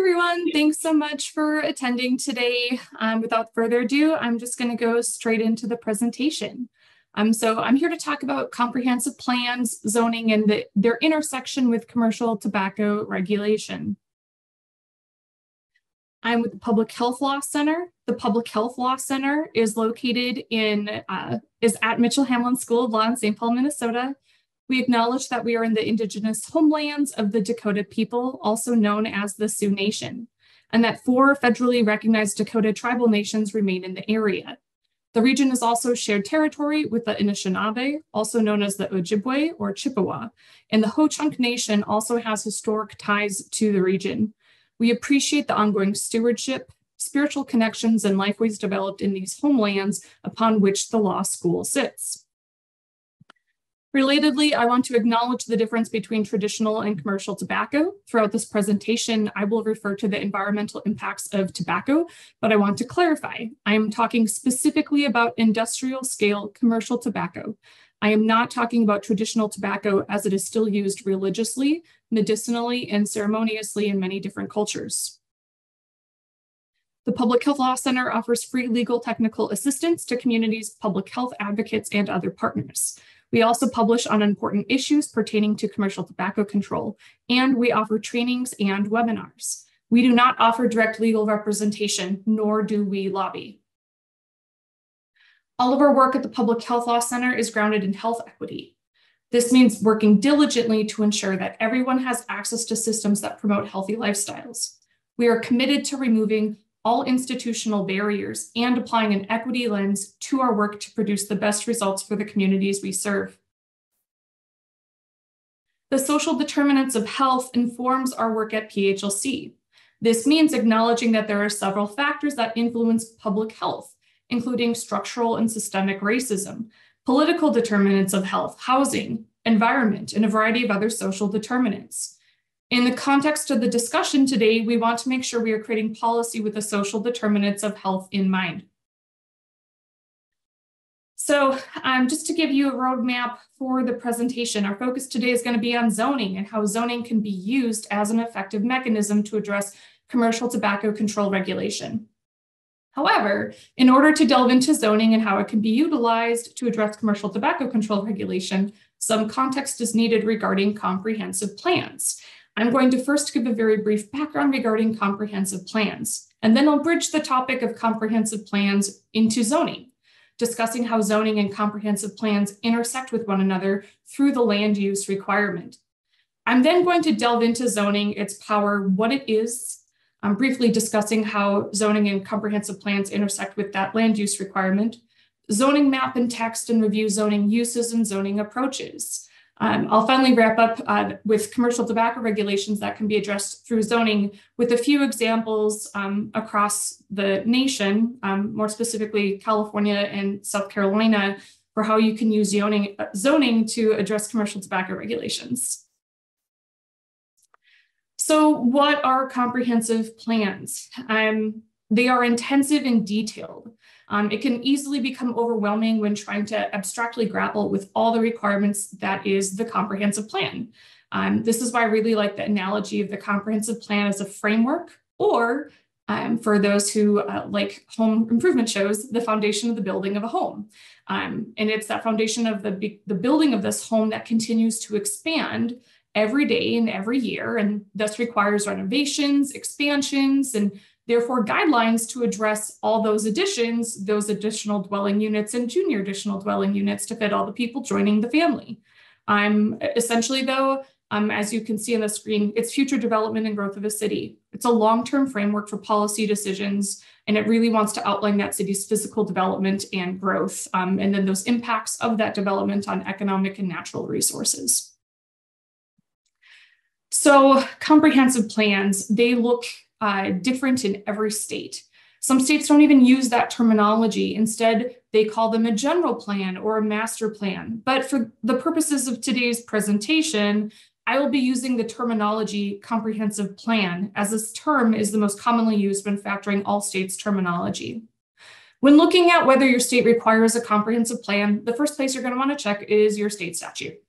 everyone. Thanks so much for attending today. Without further ado, I'm just going to go straight into the presentation. So I'm here to talk about comprehensive plans, zoning, and their intersection with commercial tobacco regulation. I'm with the Public Health Law Center. The Public Health Law Center is located at Mitchell Hamline School of Law in St. Paul, Minnesota. We acknowledge that we are in the indigenous homelands of the Dakota people, also known as the Sioux Nation, and that 4 federally recognized Dakota tribal nations remain in the area. The region is also shared territory with the Anishinaabe, also known as the Ojibwe or Chippewa, and the Ho-Chunk Nation also has historic ties to the region. We appreciate the ongoing stewardship, spiritual connections, and lifeways developed in these homelands upon which the law school sits. Relatedly, I want to acknowledge the difference between traditional and commercial tobacco. Throughout this presentation, I will refer to the environmental impacts of tobacco, but I want to clarify. I am talking specifically about industrial scale commercial tobacco. I am not talking about traditional tobacco as it is still used religiously, medicinally, and ceremoniously in many different cultures. The Public Health Law Center offers free legal technical assistance to communities, public health advocates, and other partners. We also publish on important issues pertaining to commercial tobacco control, and we offer trainings and webinars. We do not offer direct legal representation, nor do we lobby. All of our work at the Public Health Law Center is grounded in health equity. This means working diligently to ensure that everyone has access to systems that promote healthy lifestyles. We are committed to removing all institutional barriers and applying an equity lens to our work to produce the best results for the communities we serve. The social determinants of health informs our work at PHLC. This means acknowledging that there are several factors that influence public health, including structural and systemic racism, political determinants of health, housing, environment, and a variety of other social determinants. In the context of the discussion today, we want to make sure we are creating policy with the social determinants of health in mind. So just to give you a roadmap for the presentation, our focus today is going to be on zoning and how zoning can be used as an effective mechanism to address commercial tobacco control regulation. However, in order to delve into zoning and how it can be utilized to address commercial tobacco control regulation, some context is needed regarding comprehensive plans. I'm going to first give a very brief background regarding comprehensive plans, and then I'll bridge the topic of comprehensive plans into zoning, discussing how zoning and comprehensive plans intersect with one another through the land use requirement. I'm then going to delve into zoning, its power, what it is. I'm briefly discussing how zoning and comprehensive plans intersect with that land use requirement, zoning map and text, and review zoning uses and zoning approaches. I'll finally wrap up with commercial tobacco regulations that can be addressed through zoning with a few examples across the nation, more specifically California and South Carolina, for how you can use zoning to address commercial tobacco regulations. So what are comprehensive plans? They are intensive and detailed. It can easily become overwhelming when trying to abstractly grapple with all the requirements that is the comprehensive plan. This is why I really like the analogy of the comprehensive plan as a framework, or for those who like home improvement shows, the foundation of the building of a home. And it's that foundation of the building of this home that continues to expand every day and every year, and thus requires renovations, expansions, and therefore guidelines to address all those additions, those additional dwelling units and junior additional dwelling units to fit all the people joining the family. Essentially though, as you can see on the screen, it's future development and growth of a city. It's a long-term framework for policy decisions, and it really wants to outline that city's physical development and growth, and then those impacts of that development on economic and natural resources. So comprehensive plans, they look different in every state. Some states don't even use that terminology. Instead, they call them a general plan or a master plan. But for the purposes of today's presentation, I will be using the terminology comprehensive plan, as this term is the most commonly used when factoring all states' terminology. When looking at whether your state requires a comprehensive plan, the first place you're going to want to check is your state statute.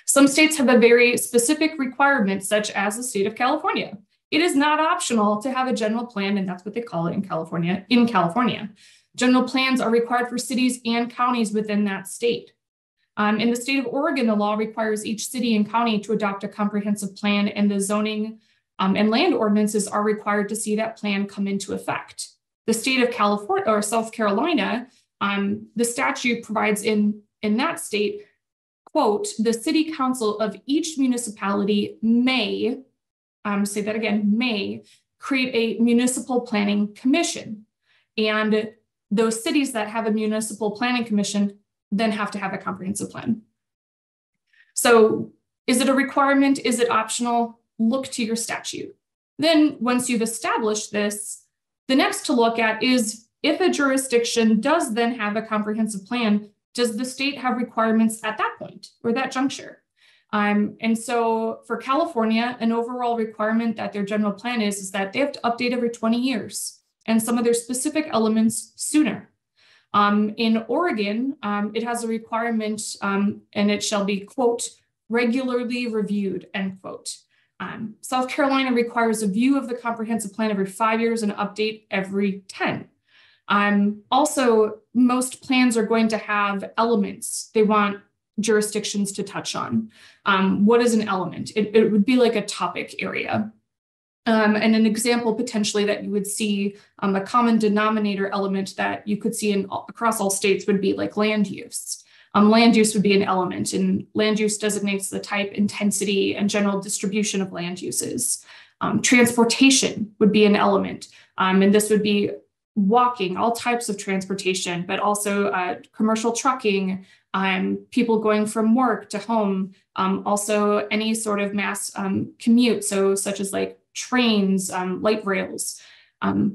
Some states have a very specific requirement, such as the state of California. It is not optional to have a general plan, and that's what they call it in California. General plans are required for cities and counties within that state. In the state of Oregon, the law requires each city and county to adopt a comprehensive plan, and the zoning and land ordinances are required to see that plan come into effect. The state of California or South Carolina, the statute provides in that state, quote, the city council of each municipality may, say that again, may create a municipal planning commission. And those cities that have a municipal planning commission then have to have a comprehensive plan. So is it a requirement? Is it optional? Look to your statute. Then once you've established this, the next to look at is if a jurisdiction does then have a comprehensive plan, does the state have requirements at that point or that juncture? And so for California, an overall requirement that their general plan is that they have to update every 20 years and some of their specific elements sooner. In Oregon, it has a requirement and it shall be, quote, regularly reviewed, end quote. South Carolina requires a view of the comprehensive plan every 5 years and update every 10. Also, most plans are going to have elements they want jurisdictions to touch on. What is an element? It would be like a topic area. And an example potentially that you would see, a common denominator element that you could see across all states would be like land use. Land use would be an element, and land use designates the type, intensity, and general distribution of land uses. Transportation would be an element, and this would be walking, all types of transportation, but also commercial trucking, people going from work to home, also any sort of mass commute, so such as like trains, light rails.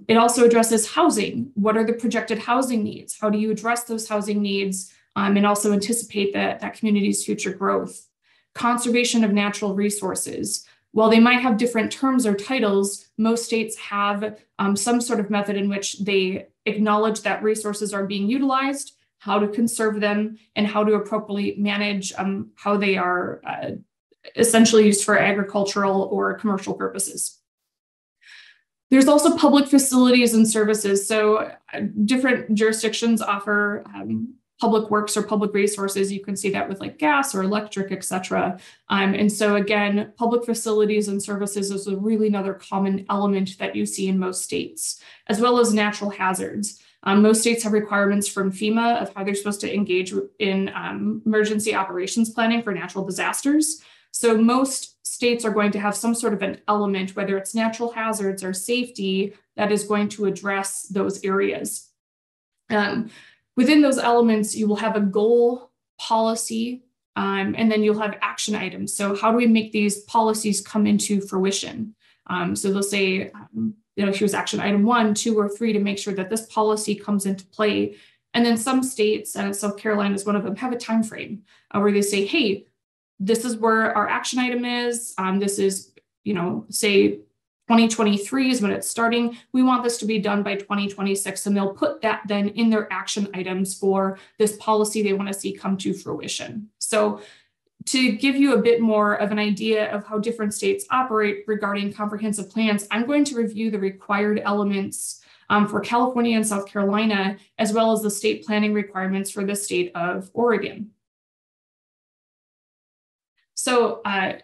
It also addresses housing. What are the projected housing needs? How do you address those housing needs and also anticipate that community's future growth? Conservation of natural resources. While they might have different terms or titles, most states have some sort of method in which they acknowledge that resources are being utilized, how to conserve them, and how to appropriately manage how they are essentially used for agricultural or commercial purposes. There's also public facilities and services. So different jurisdictions offer public works or public resources. You can see that with like gas or electric, et cetera. And so again, public facilities and services is a really another common element that you see in most states, as well as natural hazards. Most states have requirements from FEMA of how they're supposed to engage in emergency operations planning for natural disasters. So most states are going to have some sort of an element, whether it's natural hazards or safety, that is going to address those areas. Within those elements, you will have a goal, policy, and then you'll have action items. So how do we make these policies come into fruition? So they'll say, here's action item 1, 2, or 3 to make sure that this policy comes into play. And then some states, South Carolina is one of them, have a time frame where they say, hey, this is where our action item is. This is, say 2023 is when it's starting. We want this to be done by 2026. And they'll put that then in their action items for this policy they want to see come to fruition. So to give you a bit more of an idea of how different states operate regarding comprehensive plans, I'm going to review the required elements for California and South Carolina, as well as the state planning requirements for the state of Oregon. So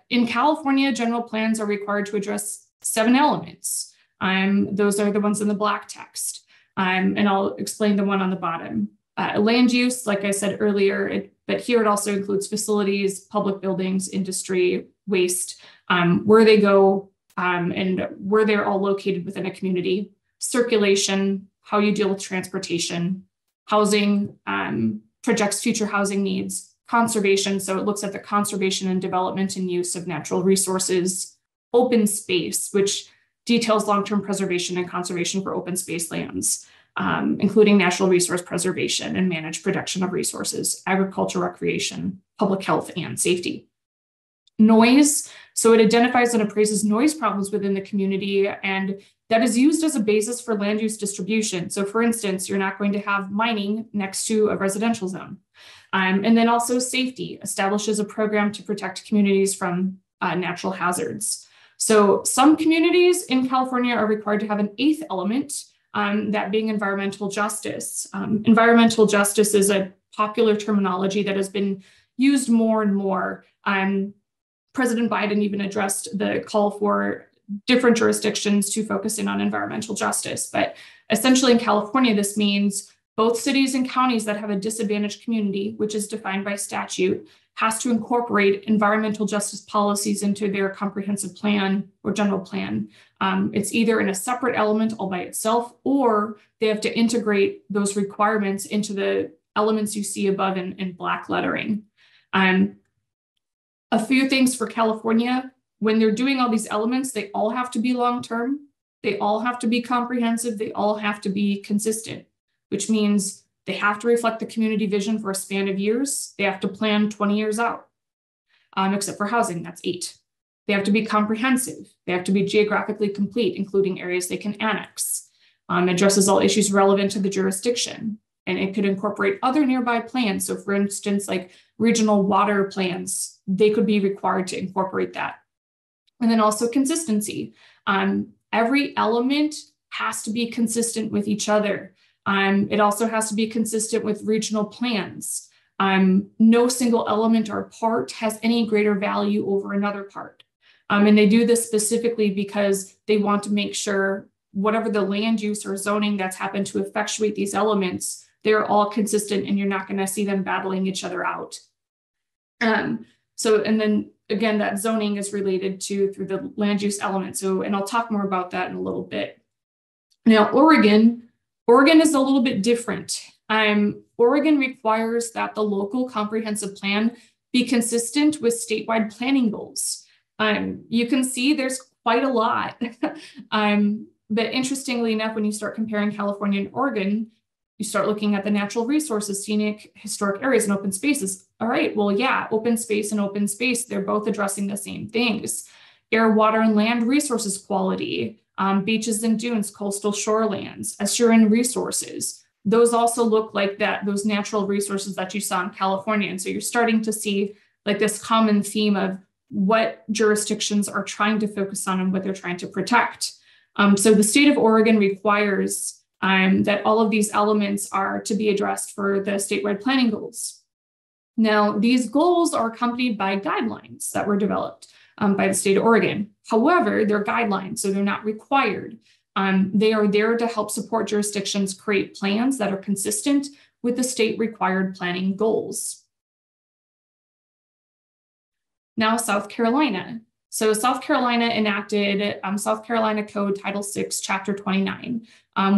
in California, general plans are required to address 7 elements. Those are the ones in the black text. And I'll explain the one on the bottom. Land use, like I said earlier, but here it also includes facilities, public buildings, industry, waste, where they go and where they're all located within a community. Circulation, how you deal with transportation. Housing, projects future housing needs. Conservation, so it looks at the conservation and development and use of natural resources. Open space, which details long-term preservation and conservation for open space lands, including natural resource preservation and managed production of resources, agriculture, recreation, public health, and safety. Noise, so it identifies and appraises noise problems within the community, and that is used as a basis for land use distribution. So for instance, you're not going to have mining next to a residential zone. And then also safety establishes a program to protect communities from natural hazards. So some communities in California are required to have an eighth element, that being environmental justice. Environmental justice is a popular terminology that has been used more and more. President Biden even addressed the call for different jurisdictions to focus in on environmental justice. But essentially in California, this means both cities and counties that have a disadvantaged community, which is defined by statute, has to incorporate environmental justice policies into their comprehensive plan or general plan. It's either in a separate element all by itself, or they have to integrate those requirements into the elements you see above in black lettering. A few things for California: when they're doing all these elements, they all have to be long-term, they all have to be comprehensive, they all have to be consistent, which means they have to reflect the community vision for a span of years. They have to plan 20 years out, except for housing, that's 8. They have to be comprehensive. They have to be geographically complete, including areas they can annex. Addresses all issues relevant to the jurisdiction. And it could incorporate other nearby plans. So for instance, like regional water plans, they could be required to incorporate that. And then also consistency. Every element has to be consistent with each other. It also has to be consistent with regional plans. No single element or part has any greater value over another part. And they do this specifically because they want to make sure whatever the land use or zoning that's happened to effectuate these elements, they're all consistent and you're not going to see them battling each other out. And then again, that zoning is related to through the land use element. So, and I'll talk more about that in a little bit. Now, Oregon is a little bit different. Oregon requires that the local comprehensive plan be consistent with statewide planning goals. You can see there's quite a lot. But interestingly enough, when you start comparing California and Oregon, you start looking at the natural resources, scenic, historic areas, and open spaces. All right, well, yeah, open space and open space, they're both addressing the same things. Air, water, and land resources quality, beaches and dunes, coastal shorelands, estuarine resources. Those also look like that, those natural resources that you saw in California. And so you're starting to see like this common theme of what jurisdictions are trying to focus on and what they're trying to protect. So the state of Oregon requires that all of these elements are to be addressed for the statewide planning goals. Now, these goals are accompanied by guidelines that were developed by the state of Oregon. However, they're guidelines, so they're not required. They are there to help support jurisdictions create plans that are consistent with the state required planning goals. Now, South Carolina. So South Carolina enacted South Carolina Code Title VI, Chapter 29,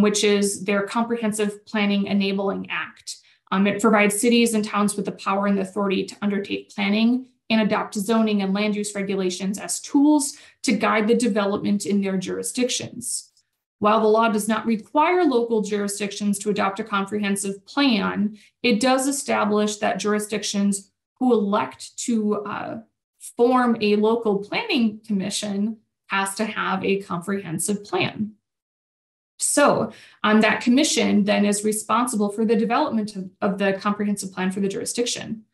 which is their Comprehensive Planning Enabling Act. It provides cities and towns with the power and the authority to undertake planning and adopt zoning and land use regulations as tools to guide the development in their jurisdictions. While the law does not require local jurisdictions to adopt a comprehensive plan, it does establish that jurisdictions who elect to form a local planning commission has to have a comprehensive plan. So that commission then is responsible for the development of the comprehensive plan for the jurisdiction.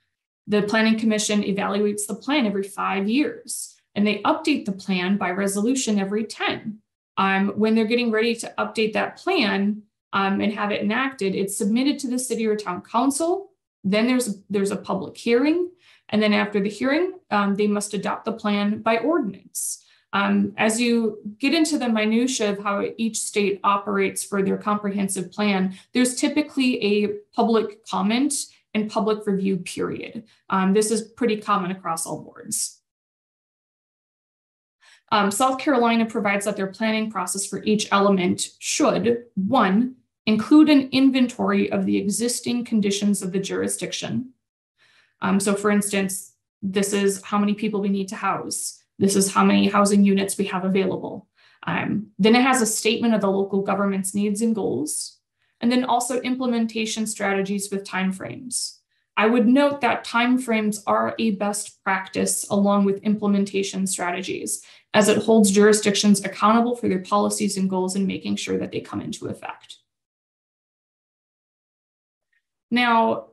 The planning commission evaluates the plan every 5 years, and they update the plan by resolution every 10. When they're getting ready to update that plan and have it enacted, it's submitted to the city or town council. Then there's a public hearing. And then after the hearing, they must adopt the plan by ordinance. As you get into the minutia of how each state operates for their comprehensive plan, there's typically a public comment and public review period. This is pretty common across all boards. South Carolina provides that their planning process for each element should, 1, include an inventory of the existing conditions of the jurisdiction. So for instance, this is how many people we need to house. This is how many housing units we have available. Then it has a statement of the local government's needs and goals, and then also implementation strategies with timeframes. I would note that timeframes are a best practice along with implementation strategies, as it holds jurisdictions accountable for their policies and goals and making sure that they come into effect. Now,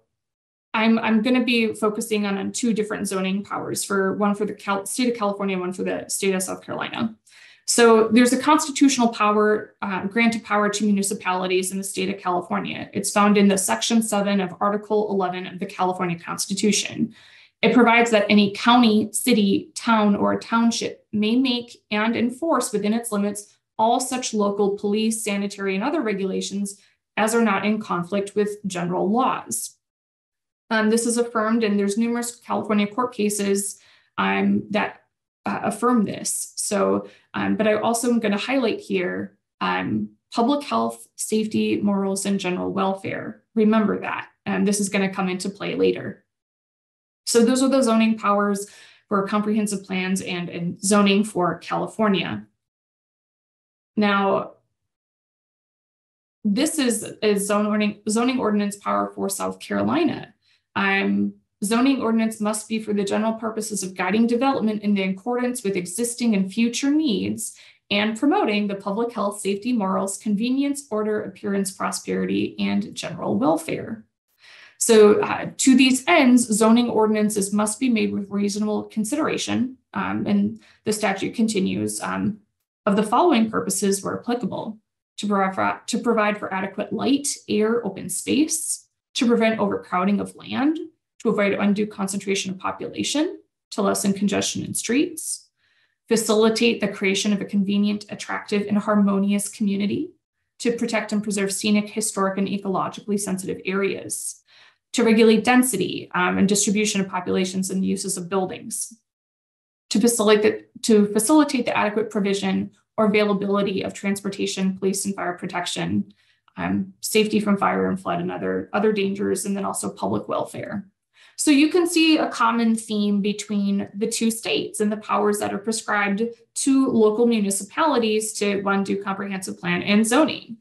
I'm going to be focusing on two different zoning powers, one for the state of California, one for the state of South Carolina. So there's a constitutional power, granted power to municipalities in the state of California. It's found in the Section 7 of Article 11 of the California Constitution. It provides that any county, city, town, or township may make and enforce within its limits all such local police, sanitary, and other regulations as are not in conflict with general laws. This is affirmed, and there's numerous California court cases that affirm this. So, but I also am going to highlight here public health, safety, morals, and general welfare. Remember that. This is going to come into play later. So those are the zoning powers for comprehensive plans and zoning for California. Now, this is a zoning ordinance power for South Carolina. Zoning ordinance must be for the general purposes of guiding development in accordance with existing and future needs and promoting the public health, safety, morals, convenience, order, appearance, prosperity, and general welfare. So to these ends, zoning ordinances must be made with reasonable consideration, and the statute continues, of the following purposes where applicable: to provide for adequate light, air, open space, to prevent overcrowding of land, to avoid undue concentration of population, to lessen congestion in streets, facilitate the creation of a convenient, attractive, and harmonious community, to protect and preserve scenic, historic, and ecologically sensitive areas, to regulate density and distribution of populations and uses of buildings, to facilitate the adequate provision or availability of transportation, police and fire protection, safety from fire and flood and other dangers, and then also public welfare. So you can see a common theme between the two states and the powers that are prescribed to local municipalities to do comprehensive plan and zoning.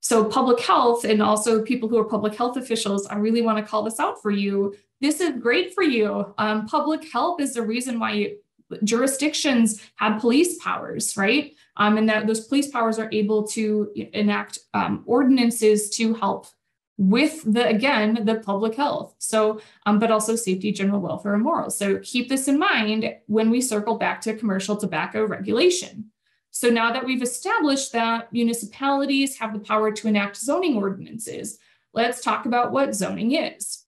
So public health, and also people who are public health officials, I really want to call this out for you. This is great for you. Public health is the reason why jurisdictions have police powers, right? And that those police powers are able to enact ordinances to help with the public health. So, but also safety, general welfare, and morals. So keep this in mind when we circle back to commercial tobacco regulation. So now that we've established that municipalities have the power to enact zoning ordinances, let's talk about what zoning is.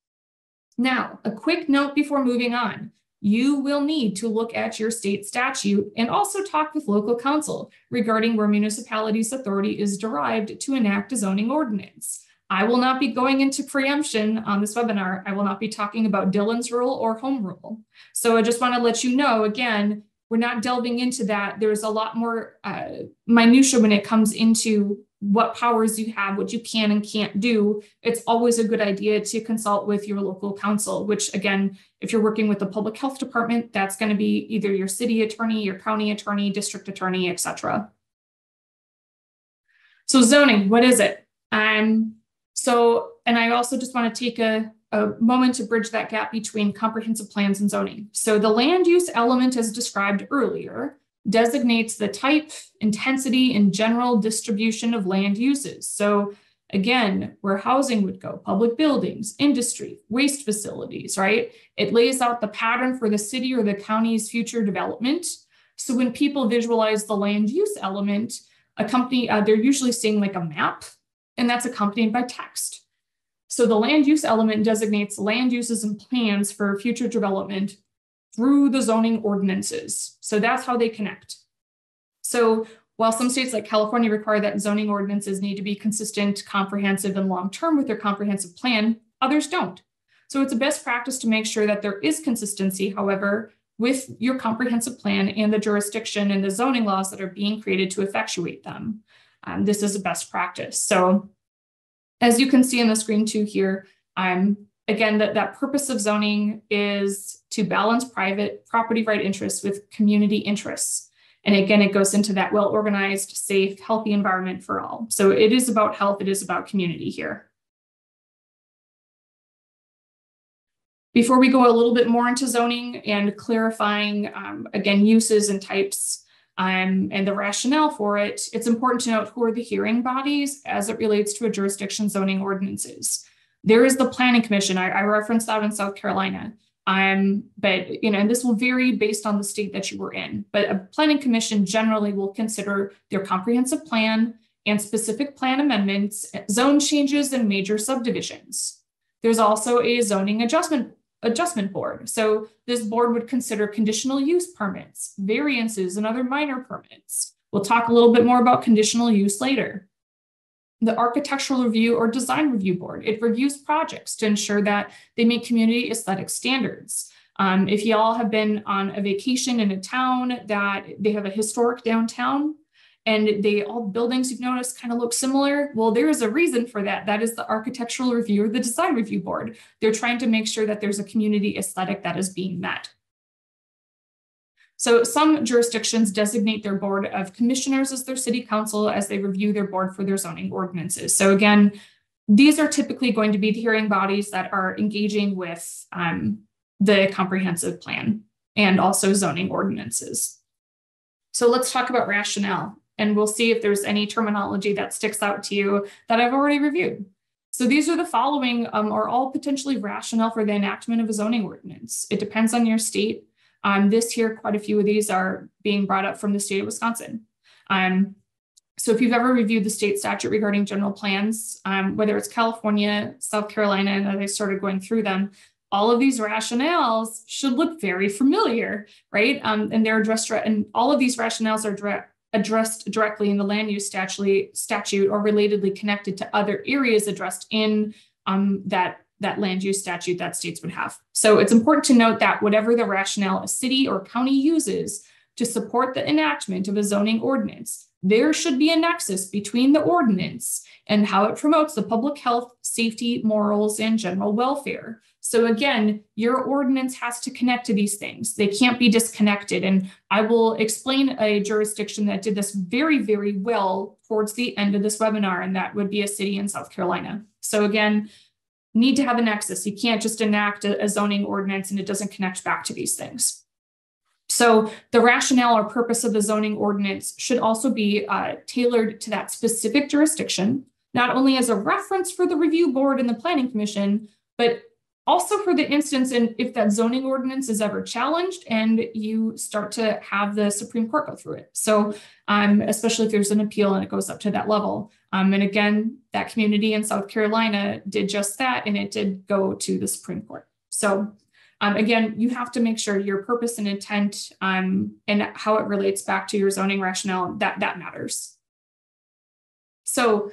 Now, a quick note before moving on. You will need to look at your state statute and also talk with local counsel regarding where municipalities' authority is derived to enact a zoning ordinance. I will not be going into preemption on this webinar. I will not be talking about Dillon's rule or home rule. So I just want to let you know, again, we're not delving into that. There's a lot more minutia when it comes into what powers you have, what you can and can't do. It's always a good idea to consult with your local counsel, which again, if you're working with the public health department, that's going to be either your city attorney, your county attorney, district attorney, etc. So zoning, what is it? And I also just want to take a moment to bridge that gap between comprehensive plans and zoning. So the land use element, as described earlier, designates the type, intensity, and general distribution of land uses. So again, where housing would go, public buildings, industry, waste facilities, right? It lays out the pattern for the city or the county's future development. So when people visualize the land use element, they're usually seeing like a map, and that's accompanied by text. So the land use element designates land uses and plans for future development through the zoning ordinances. So that's how they connect. So while some states like California require that zoning ordinances need to be consistent, comprehensive, and long-term with their comprehensive plan, others don't. So it's a best practice to make sure that there is consistency, however, with your comprehensive plan and the jurisdiction and the zoning laws that are being created to effectuate them. This is a best practice. So as you can see on the screen too here, again, that purpose of zoning is to balance private property right interests with community interests. And again, it goes into that well-organized, safe, healthy environment for all. So it is about health, it is about community here. Before we go a little bit more into zoning and clarifying, again, uses and types and the rationale for it, it's important to note who are the hearing bodies as it relates to a jurisdiction zoning ordinances. There is the Planning Commission. I referenced that in South Carolina. But, and this will vary based on the state that you were in, but a planning commission generally will consider their comprehensive plan and specific plan amendments, zone changes, and major subdivisions. There's also a zoning adjustment board. So this board would consider conditional use permits, variances, and other minor permits. We'll talk a little bit more about conditional use later. The Architectural Review or Design Review Board, it reviews projects to ensure that they meet community aesthetic standards. If y'all have been on a vacation in a town that they have a historic downtown and all buildings you've noticed kind of look similar, well, there is a reason for that. That is the Architectural Review or the Design Review Board. They're trying to make sure that there's a community aesthetic that is being met. So some jurisdictions designate their board of commissioners as their city council as they review their board for their zoning ordinances. So again, these are typically going to be the hearing bodies that are engaging with the comprehensive plan and also zoning ordinances. So let's talk about rationale, and we'll see if there's any terminology that sticks out to you that I've already reviewed. So these are the following are all potentially rationale for the enactment of a zoning ordinance. It depends on your state. This here, quite a few of these are being brought up from the state of Wisconsin. So if you've ever reviewed the state statute regarding general plans, whether it's California, South Carolina, and as I started going through them, all of these rationales should look very familiar, right? And they're addressed, and all of these rationales are addressed directly in the land use statute or relatedly connected to other areas addressed in that land use statute that states would have. So it's important to note that whatever the rationale a city or county uses to support the enactment of a zoning ordinance, there should be a nexus between the ordinance and how it promotes the public health, safety, morals, and general welfare. So again, your ordinance has to connect to these things. They can't be disconnected. And I will explain a jurisdiction that did this very, very well towards the end of this webinar, and that would be a city in South Carolina. So again, need to have a nexus. You can't just enact a zoning ordinance and it doesn't connect back to these things. So the rationale or purpose of the zoning ordinance should also be tailored to that specific jurisdiction, not only as a reference for the review board and the planning commission, but also for the instance, and if that zoning ordinance is ever challenged and you start to have the Supreme Court go through it. So especially if there's an appeal and it goes up to that level. And again, that community in South Carolina did just that, and it did go to the Supreme Court. So again, you have to make sure your purpose and intent and how it relates back to your zoning rationale, that matters. So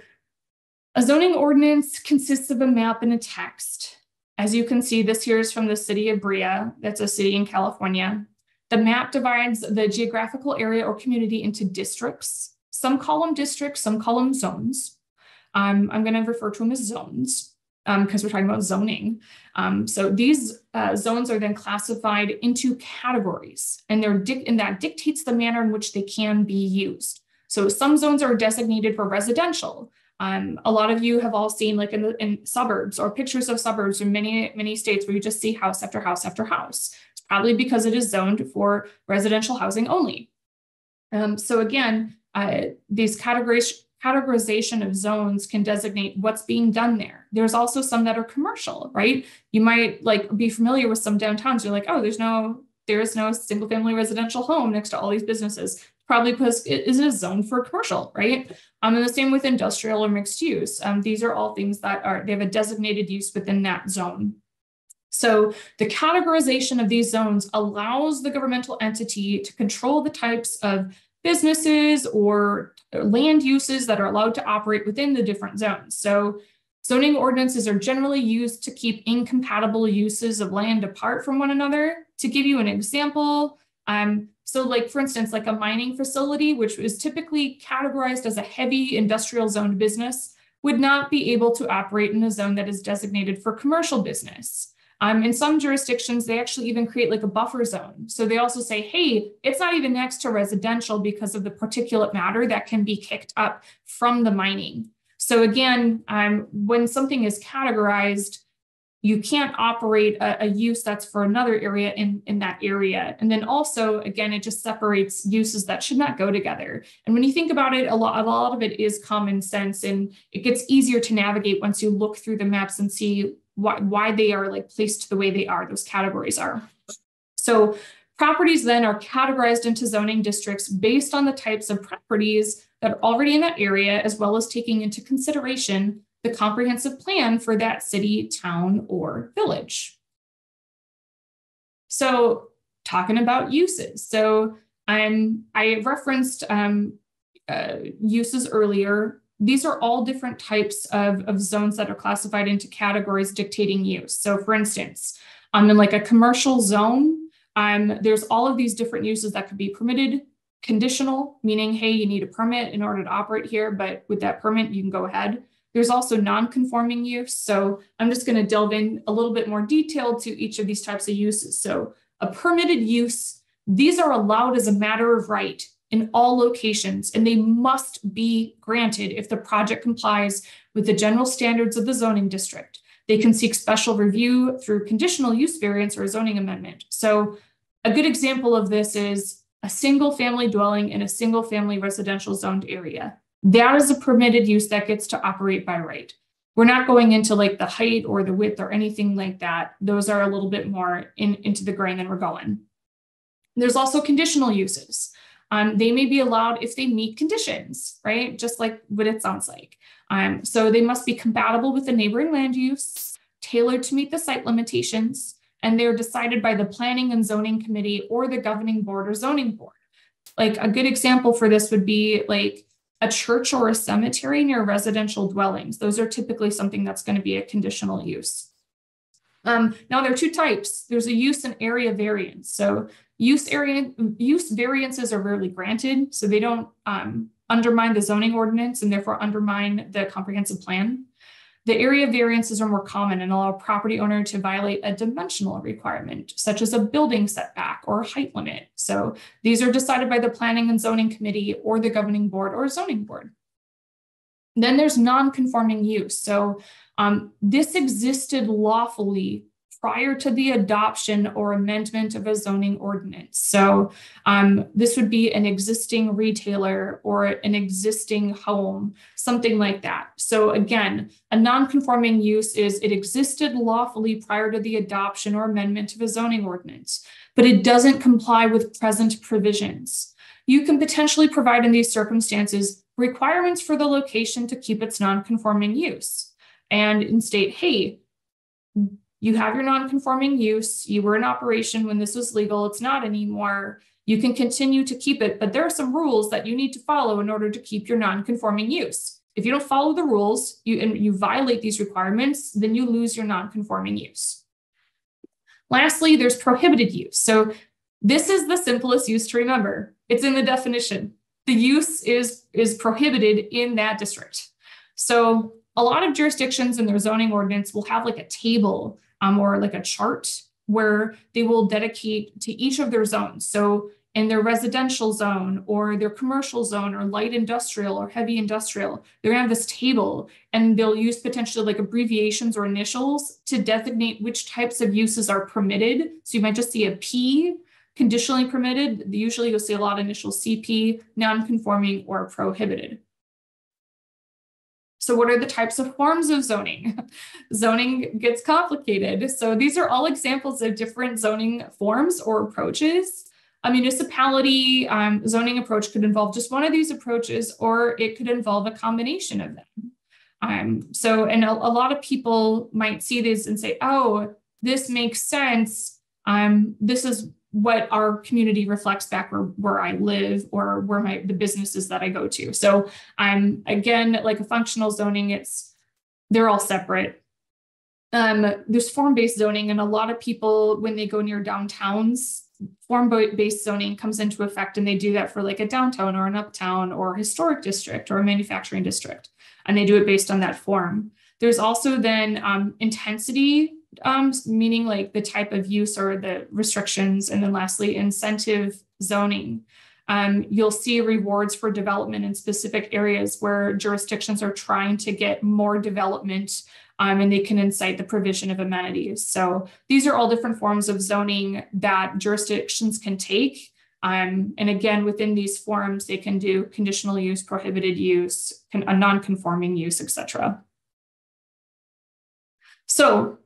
a zoning ordinance consists of a map and a text. As you can see, this here is from the city of Brea. That's a city in California. The map divides the geographical area or community into districts. Some call them districts, some call them zones. I'm going to refer to them as zones because we're talking about zoning. So these zones are then classified into categories, and that dictates the manner in which they can be used. So some zones are designated for residential. A lot of you have all seen like in suburbs or pictures of suburbs in many states where you just see house after house after house. It's probably because it is zoned for residential housing only. So again, these categorization of zones can designate what's being done there. There's also some that are commercial, right? You might like be familiar with some downtowns. You're like, oh, there is no single family residential home next to all these businesses. Probably because it is a zone for commercial, right? And the same with industrial or mixed use. These are all things that they have a designated use within that zone. So the categorization of these zones allows the governmental entity to control the types of businesses or land uses that are allowed to operate within the different zones. So zoning ordinances are generally used to keep incompatible uses of land apart from one another. To give you an example, so like, for instance, like a mining facility, which is typically categorized as a heavy industrial zoned business, would not be able to operate in a zone that is designated for commercial business. In some jurisdictions, they actually even create like a buffer zone. So they also say, hey, it's not even next to residential because of the particulate matter that can be kicked up from the mining. So again, when something is categorized, you can't operate a use that's for another area in that area. And then also, again, it just separates uses that should not go together. And when you think about it, a lot of it is common sense, and it gets easier to navigate once you look through the maps and see why they are like placed the way they are, those categories are. So properties then are categorized into zoning districts based on the types of properties that are already in that area, as well as taking into consideration the comprehensive plan for that city, town, or village. So talking about uses. So I referenced uses earlier. These are all different types of zones that are classified into categories dictating use. So for instance, in like a commercial zone, there's all of these different uses that could be permitted. Conditional, meaning, hey, you need a permit in order to operate here, but with that permit, you can go ahead. There's also non-conforming use. So I'm just going to delve in a little bit more detail to each of these types of uses. So a permitted use, these are allowed as a matter of right in all locations, and they must be granted if the project complies with the general standards of the zoning district. They can seek special review through conditional use variance or a zoning amendment. So a good example of this is a single family dwelling in a single family residential zoned area. That is a permitted use that gets to operate by right. We're not going into like the height or the width or anything like that. Those are a little bit more into the grain than we're going. There's also conditional uses. They may be allowed if they meet conditions, right? Just like what it sounds like. So they must be compatible with the neighboring land use, tailored to meet the site limitations, and they're decided by the Planning and Zoning Committee or the Governing Board or Zoning Board. Like a good example for this would be like a church or a cemetery near residential dwellings. Those are typically something that's going to be a conditional use. Now there are two types. There's a use and area variance. So use variances are rarely granted, so they don't undermine the zoning ordinance and therefore undermine the comprehensive plan. The area variances are more common and allow a property owner to violate a dimensional requirement, such as a building setback or height limit. So these are decided by the Planning and Zoning Committee or the Governing Board or Zoning Board. Then there's non-conforming use. So this existed lawfully prior to the adoption or amendment of a zoning ordinance. So this would be an existing retailer or an existing home, something like that. So again, a non-conforming use is it existed lawfully prior to the adoption or amendment of a zoning ordinance, but it doesn't comply with present provisions. You can potentially provide in these circumstances requirements for the location to keep its non-conforming use and state, hey, you have your non-conforming use, you were in operation when this was legal, it's not anymore, you can continue to keep it, but there are some rules that you need to follow in order to keep your non-conforming use. If you don't follow the rules and you violate these requirements, then you lose your non-conforming use. Lastly, there's prohibited use. So this is the simplest use to remember. It's in the definition. The use is prohibited in that district. So a lot of jurisdictions in their zoning ordinance will have like a table or like a chart where they will dedicate to each of their zones. So in their residential zone or their commercial zone or light industrial or heavy industrial, they're gonna have this table and they'll use potentially like abbreviations or initials to designate which types of uses are permitted. So you might just see a P, conditionally permitted. Usually you'll see a lot of initials, CP, non-conforming or prohibited. So what are the types of forms of zoning? Zoning gets complicated. So these are all examples of different zoning forms or approaches. A municipality zoning approach could involve just one of these approaches, or it could involve a combination of them. And a lot of people might see this and say, oh, this makes sense. This is what our community reflects back where I live or where the businesses that I go to. So again, like a functional zoning, they're all separate. There's form-based zoning, and a lot of people, when they go near downtowns, form-based zoning comes into effect, and they do that for like a downtown or an uptown or historic district or a manufacturing district, and they do it based on that form. There's also then intensity, meaning like the type of use or the restrictions. And then lastly, incentive zoning. you'll see rewards for development in specific areas where jurisdictions are trying to get more development, and they can incite the provision of amenities. So these are all different forms of zoning that jurisdictions can take. And again, within these forms, they can do conditional use, prohibited use, a non-conforming use, etc. So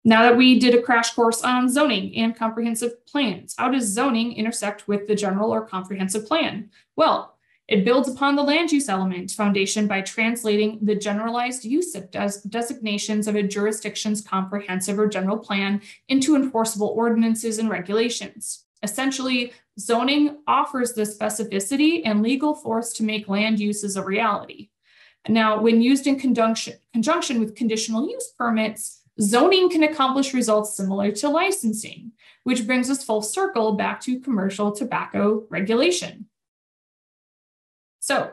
now that we did a crash course on zoning and comprehensive plans, how does zoning intersect with the general or comprehensive plan? Well, it builds upon the land use element foundation by translating the generalized use of designations of a jurisdiction's comprehensive or general plan into enforceable ordinances and regulations. Essentially, zoning offers the specificity and legal force to make land uses a reality. Now, when used in conjunction with conditional use permits, zoning can accomplish results similar to licensing, which brings us full circle back to commercial tobacco regulation. So,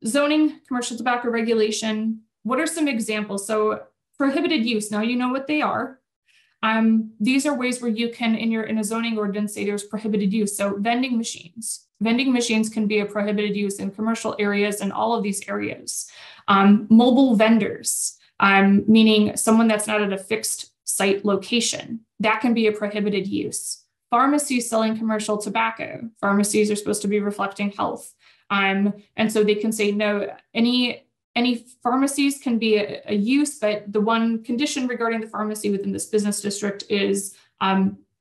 zoning, commercial tobacco regulation, what are some examples? So, prohibited use, now you know what they are. These are ways where you can, in a zoning ordinance, say there's prohibited use. So, vending machines. Vending machines can be a prohibited use in commercial areas and all of these areas. Mobile vendors, meaning someone that's not at a fixed site location, that can be a prohibited use. Pharmacies selling commercial tobacco. Pharmacies are supposed to be reflecting health. And so they can say, no, any pharmacies can be a use, but the one condition regarding the pharmacy within this business district is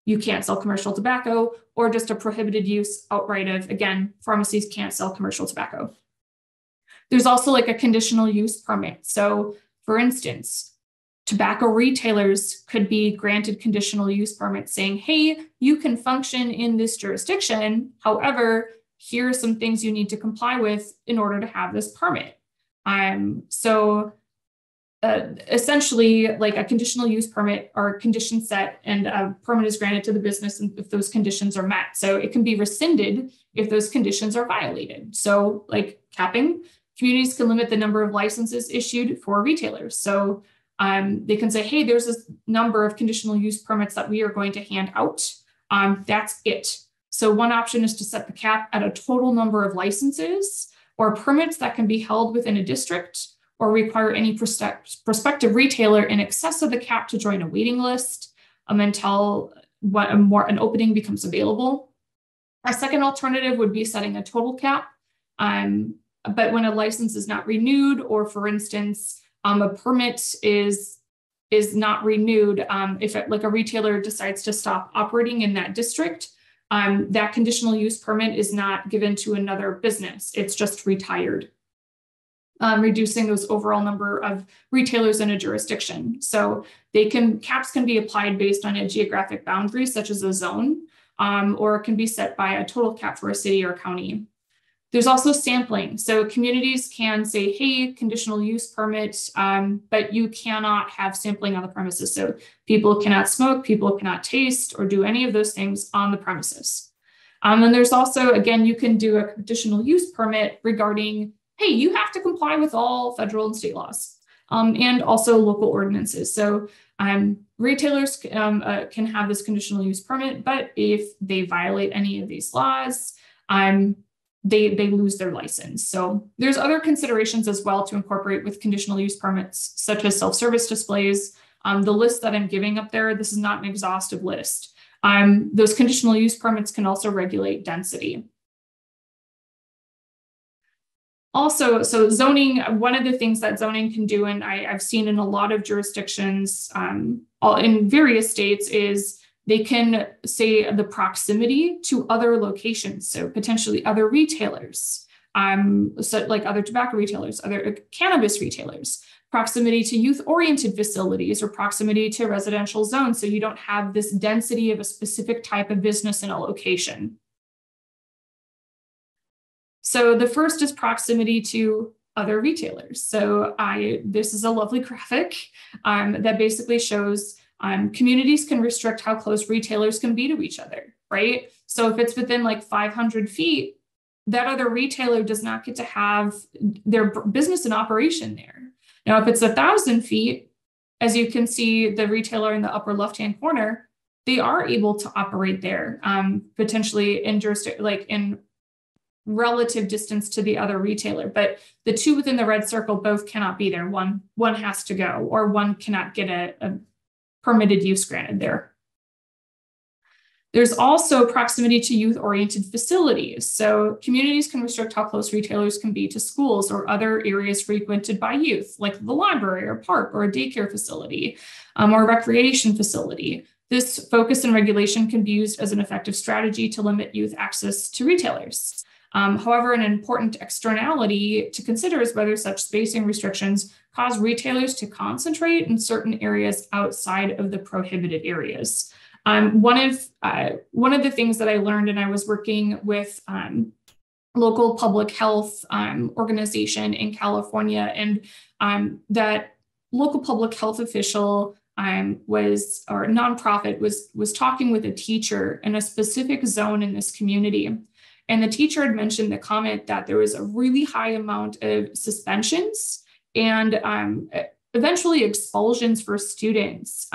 you can't sell commercial tobacco, or just a prohibited use outright of, again, pharmacies can't sell commercial tobacco. There's also like a conditional use permit. So for instance, tobacco retailers could be granted conditional use permits saying, hey, you can function in this jurisdiction. However, here are some things you need to comply with in order to have this permit. Essentially, like a conditional use permit or condition set, and a permit is granted to the business if those conditions are met. So it can be rescinded if those conditions are violated. So like capping, communities can limit the number of licenses issued for retailers. So they can say, hey, there's this number of conditional use permits that we are going to hand out. That's it. So one option is to set the cap at a total number of licenses or permits that can be held within a district, or require any prospective retailer in excess of the cap to join a waiting list until an opening becomes available. A second alternative would be setting a total cap. But when a license is not renewed, or for instance, a permit is not renewed, if like a retailer decides to stop operating in that district, that conditional use permit is not given to another business. It's just retired, reducing those overall number of retailers in a jurisdiction. So caps can be applied based on a geographic boundary, such as a zone, or it can be set by a total cap for a city or county. There's also sampling. So communities can say, hey, conditional use permit, but you cannot have sampling on the premises. So people cannot smoke, people cannot taste or do any of those things on the premises. And there's also, again, you can do a conditional use permit regarding, hey, you have to comply with all federal and state laws, and also local ordinances. So retailers can have this conditional use permit, but if they violate any of these laws, they lose their license. So there's other considerations as well to incorporate with conditional use permits, such as self-service displays. The list that I'm giving up there, this is not an exhaustive list. Those conditional use permits can also regulate density. Also, so zoning, one of the things that zoning can do, and I've seen in a lot of jurisdictions in various states, is they can say the proximity to other locations, so potentially other retailers, so like other tobacco retailers, other cannabis retailers, proximity to youth-oriented facilities, or proximity to residential zones, so you don't have this density of a specific type of business in a location. So the first is proximity to other retailers. So this is a lovely graphic that basically shows communities can restrict how close retailers can be to each other, right? So if it's within like 500 feet, that other retailer does not get to have their business in operation there. Now, if it's 1,000 feet, as you can see, the retailer in the upper left-hand corner, they are able to operate there, potentially in in relative distance to the other retailer, but the two within the red circle both cannot be there. One has to go, or one cannot get a permitted use granted there. There's also proximity to youth-oriented facilities. So communities can restrict how close retailers can be to schools or other areas frequented by youth, like the library or park or a daycare facility or a recreation facility. This focus and regulation can be used as an effective strategy to limit youth access to retailers. However, an important externality to consider is whether such spacing restrictions cause retailers to concentrate in certain areas outside of the prohibited areas. One of the things that I learned, and I was working with local public health organization in California, and that local public health official nonprofit was talking with a teacher in a specific zone in this community. And the teacher had mentioned the comment that there was a really high amount of suspensions and eventually expulsions for students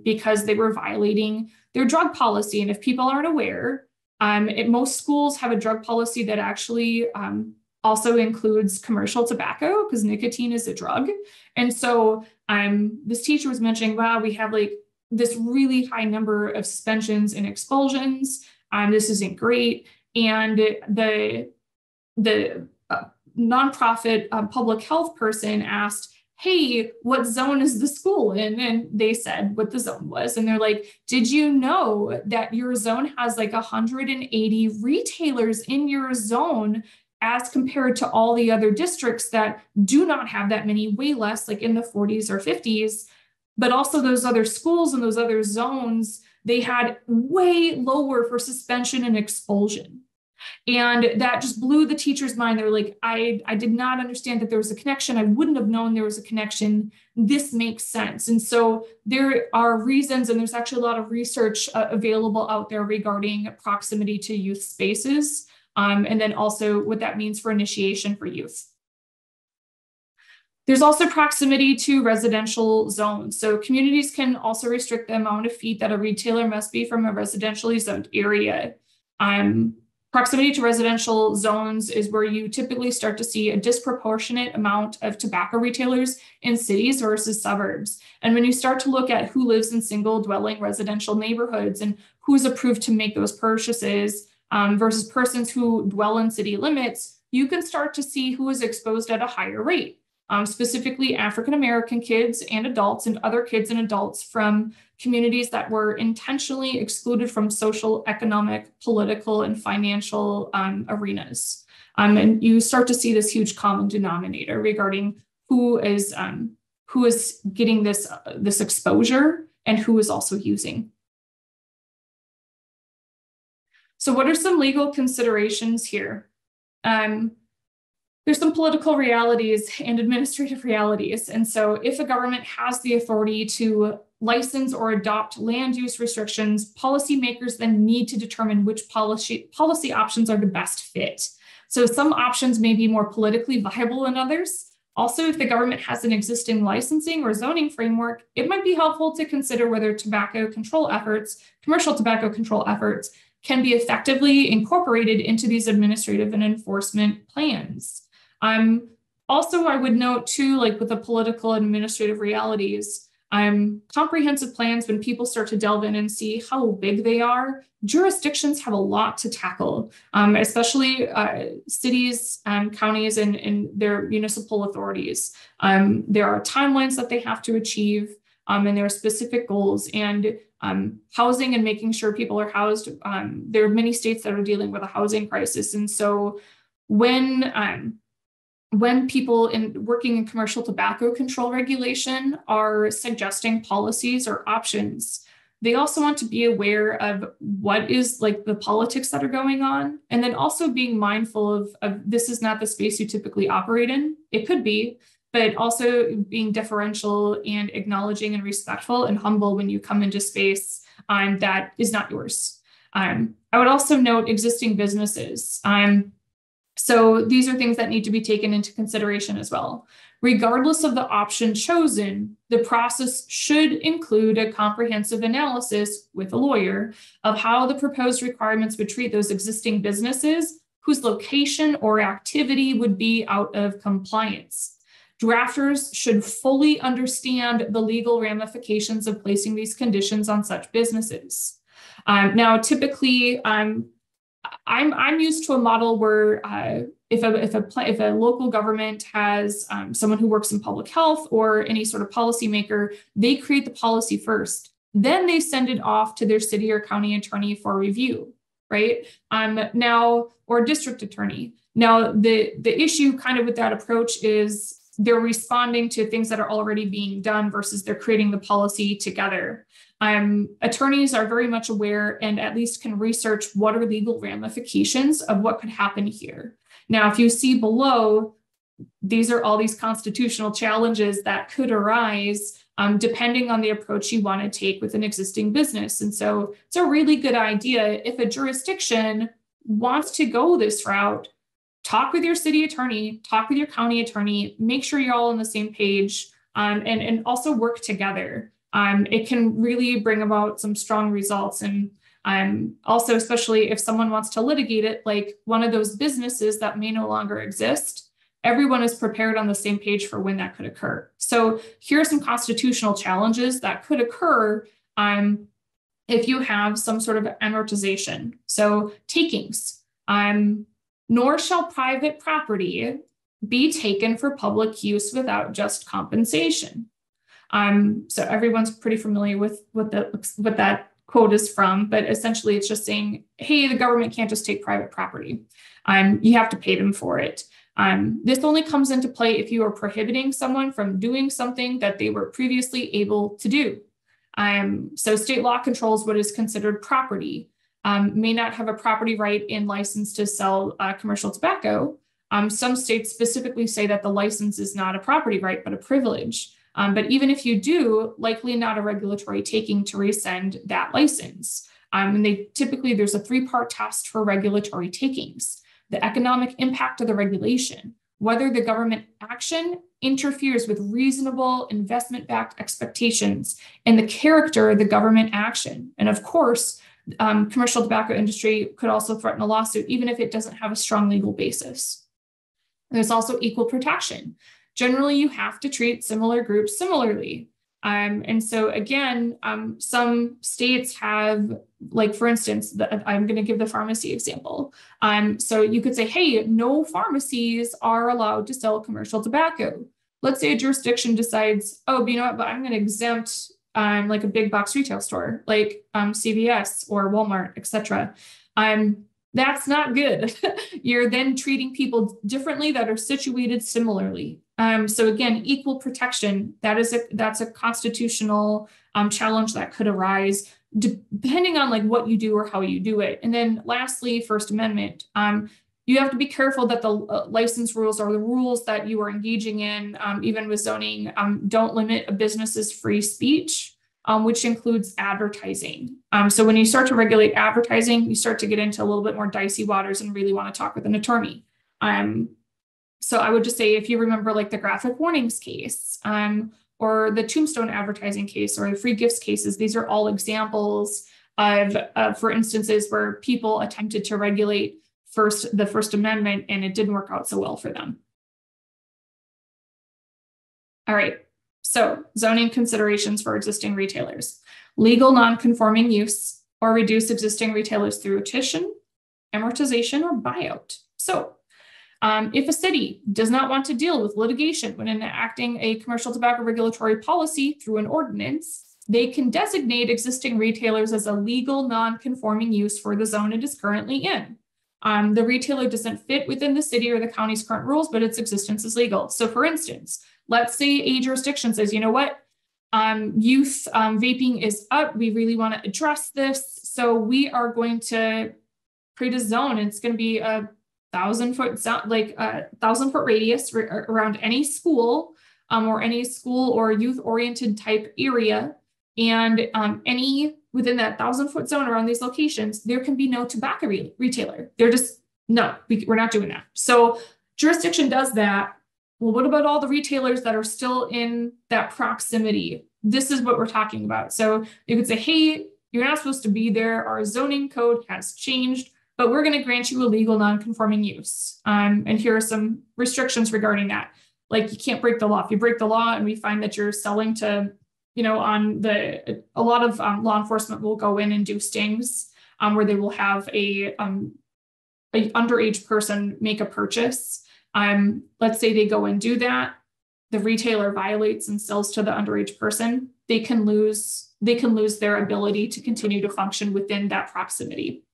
because they were violating their drug policy. And if people aren't aware, most schools have a drug policy that actually also includes commercial tobacco, because nicotine is a drug. And so this teacher was mentioning, wow, we have like this really high number of suspensions and expulsions. This isn't great. And the nonprofit public health person asked, hey, what zone is the school in? And they said what the zone was. And they're like, did you know that your zone has like 180 retailers in your zone as compared to all the other districts that do not have that many, way less, like in the 40s or 50s? But also those other schools and those other zones, they had way lower for suspension and expulsion. And that just blew the teacher's mind. They're like, I did not understand that there was a connection. I wouldn't have known there was a connection. This makes sense. And so there are reasons, and there's actually a lot of research available out there regarding proximity to youth spaces, and then also what that means for initiation for youth. There's also proximity to residential zones. So communities can also restrict the amount of feet that a retailer must be from a residentially zoned area. Proximity to residential zones is where you typically start to see a disproportionate amount of tobacco retailers in cities versus suburbs. And when you start to look at who lives in single dwelling residential neighborhoods and who's approved to make those purchases versus persons who dwell in city limits, you can start to see who is exposed at a higher rate. Specifically African-American kids and adults and other kids and adults from communities that were intentionally excluded from social, economic, political, and financial arenas. And you start to see this huge common denominator regarding who is getting this exposure and who is also using. So what are some legal considerations here? There's some political realities and administrative realities. And so if a government has the authority to license or adopt land use restrictions, policymakers then need to determine which policy options are the best fit. So some options may be more politically viable than others. Also, if the government has an existing licensing or zoning framework, it might be helpful to consider whether commercial tobacco control efforts can be effectively incorporated into these administrative and enforcement plans. Also, I would note too, like with the political and administrative realities, comprehensive plans, when people start to delve in and see how big they are, jurisdictions have a lot to tackle, especially cities and counties and their municipal authorities. There are timelines that they have to achieve, and there are specific goals, and housing and making sure people are housed. There are many states that are dealing with a housing crisis. And so when people working in commercial tobacco control regulation are suggesting policies or options, they also want to be aware of what is like the politics that are going on, and then also being mindful of this is not the space you typically operate in. It could be, but also being deferential and acknowledging and respectful and humble when you come into space that is not yours. I would also note existing businesses. So these are things that need to be taken into consideration as well. Regardless of the option chosen, the process should include a comprehensive analysis with a lawyer of how the proposed requirements would treat those existing businesses whose location or activity would be out of compliance. Drafters should fully understand the legal ramifications of placing these conditions on such businesses. Now, typically, I'm used to a model where if a local government has someone who works in public health or any sort of policymaker, they create the policy first. Then they send it off to their city or county attorney for review, right? Now, or district attorney. Now, the issue kind of with that approach is they're responding to things that are already being done versus they're creating the policy together. Attorneys are very much aware and at least can research what are legal ramifications of what could happen here. Now, if you see below, these are all these constitutional challenges that could arise depending on the approach you want to take with an existing business. And so it's a really good idea if a jurisdiction wants to go this route, talk with your city attorney, talk with your county attorney, make sure you're all on the same page, and also work together. It can really bring about some strong results. And also, especially if someone wants to litigate it, like one of those businesses that may no longer exist, everyone is prepared on the same page for when that could occur. So here are some constitutional challenges that could occur if you have some sort of amortization. So takings, nor shall private property be taken for public use without just compensation. So everyone's pretty familiar with what that quote is from, but essentially it's just saying, hey, the government can't just take private property. You have to pay them for it. This only comes into play if you are prohibiting someone from doing something that they were previously able to do. So state law controls what is considered property, may not have a property right in license to sell commercial tobacco. Some states specifically say that the license is not a property right, but a privilege. But even if you do, likely not a regulatory taking to rescind that license. And there's a three-part test for regulatory takings: the economic impact of the regulation, whether the government action interferes with reasonable investment-backed expectations, and the character of the government action. And of course, commercial tobacco industry could also threaten a lawsuit, even if it doesn't have a strong legal basis. There's also equal protection. Generally, you have to treat similar groups similarly. And so again, some states have, like, for instance, I'm going to give the pharmacy example. So you could say, hey, no pharmacies are allowed to sell commercial tobacco. Let's say a jurisdiction decides, oh, but you know what, but I'm going to exempt like a big box retail store, like CVS or Walmart, etc. That's not good. You're then treating people differently that are situated similarly. So again, equal protection, that's a constitutional challenge that could arise depending on like what you do or how you do it. And then lastly, First Amendment, you have to be careful that the license rules or the rules that you are engaging in, even with zoning, don't limit a business's free speech, which includes advertising. So when you start to regulate advertising, you start to get into a little bit more dicey waters and really want to talk with an attorney. So I would just say, if you remember like the graphic warnings case, or the tombstone advertising case, or the free gifts cases, these are all examples of, for instances where people attempted to regulate the First Amendment and it didn't work out so well for them. All right. So zoning considerations for existing retailers: legal non-conforming use, or reduce existing retailers through attrition, amortization, or buyout. So if a city does not want to deal with litigation when enacting a commercial tobacco regulatory policy through an ordinance, they can designate existing retailers as a legal non-conforming use for the zone it is currently in. The retailer doesn't fit within the city or the county's current rules, but its existence is legal. So for instance, let's say a jurisdiction says, you know what, youth vaping is up. We really want to address this. So we are going to create a zone. And it's going to be a 1,000-foot radius around any school or any school or youth-oriented type area. And within that 1,000-foot zone around these locations, there can be no tobacco retailer. They're just No, we're not doing that. So jurisdiction does that. Well, what about all the retailers that are still in that proximity? This is what we're talking about. So you could say, hey, you're not supposed to be there. Our zoning code has changed, but we're going to grant you a legal non-conforming use. And here are some restrictions regarding that. Like, you can't break the law. If you break the law and we find that you're selling to, a lot of law enforcement will go in and do stings where they will have a underage person make a purchase. Let's say they go and do that. The retailer violates and sells to the underage person. They can lose their ability to continue to function within that proximity.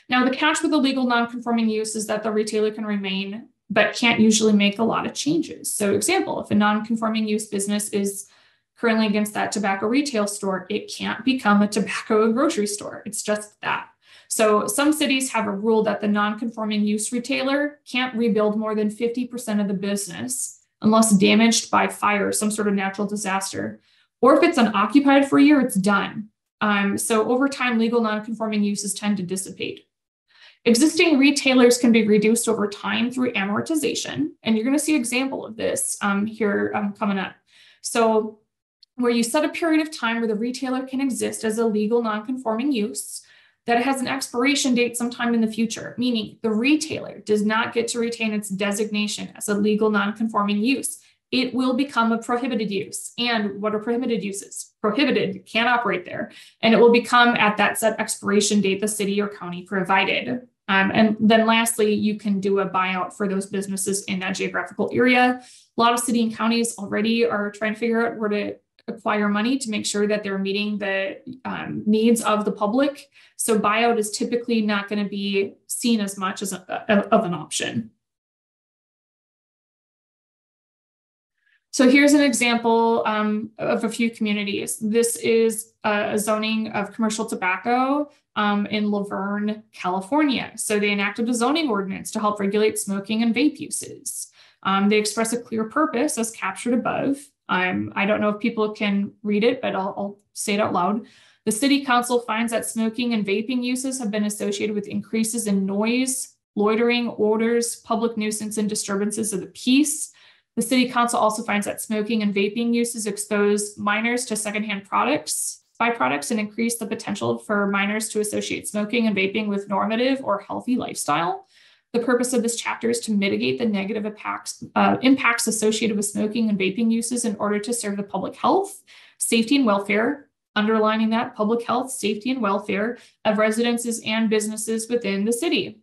Now, the catch with a legal non-conforming use is that the retailer can remain, but can't usually make a lot of changes. So, example, if a non-conforming use business is currently against that tobacco retail store, it can't become a tobacco grocery store. It's just that. So some cities have a rule that the non-conforming use retailer can't rebuild more than 50% of the business unless damaged by fire, some sort of natural disaster, or if it's unoccupied for a year, it's done. So over time, legal non-conforming uses tend to dissipate. Existing retailers can be reduced over time through amortization, and you're going to see an example of this here coming up. So where you set a period of time where the retailer can exist as a legal non-conforming use that has an expiration date sometime in the future, meaning the retailer does not get to retain its designation as a legal non-conforming use. It will become a prohibited use. And what are prohibited uses? Prohibited, can't operate there. And it will become at that set expiration date the city or county provided. And then lastly, you can do a buyout for those businesses in that geographical area. A lot of city and counties already are trying to figure out where to acquire money to make sure that they're meeting the needs of the public. So buyout is typically not going to be seen as much as of an option. So here's an example of a few communities. This is a zoning of commercial tobacco in Laverne, California. So they enacted a zoning ordinance to help regulate smoking and vape uses. They express a clear purpose as captured above. I don't know if people can read it, but I'll say it out loud. The city council finds that smoking and vaping uses have been associated with increases in noise, loitering, odors, public nuisance, and disturbances of the peace. The city council also finds that smoking and vaping uses expose minors to secondhand byproducts, and increase the potential for minors to associate smoking and vaping with normative or healthy lifestyle. The purpose of this chapter is to mitigate the negative impacts associated with smoking and vaping uses in order to serve the public health, safety, and welfare, underlining that public health, safety, and welfare of residences and businesses within the city.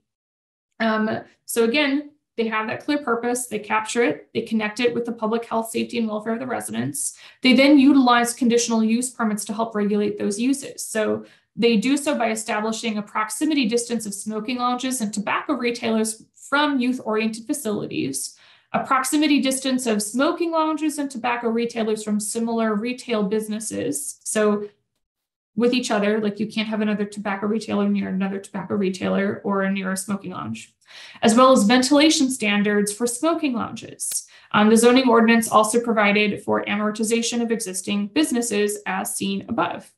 So again, they have that clear purpose, they capture it, they connect it with the public health, safety, and welfare of the residents. They then utilize conditional use permits to help regulate those uses. So they do so by establishing a proximity distance of smoking lounges and tobacco retailers from youth-oriented facilities, a proximity distance of smoking lounges and tobacco retailers from similar retail businesses. So with each other, like you can't have another tobacco retailer near another tobacco retailer or near a smoking lounge, as well as ventilation standards for smoking lounges. The zoning ordinance also provided for amortization of existing businesses as seen above.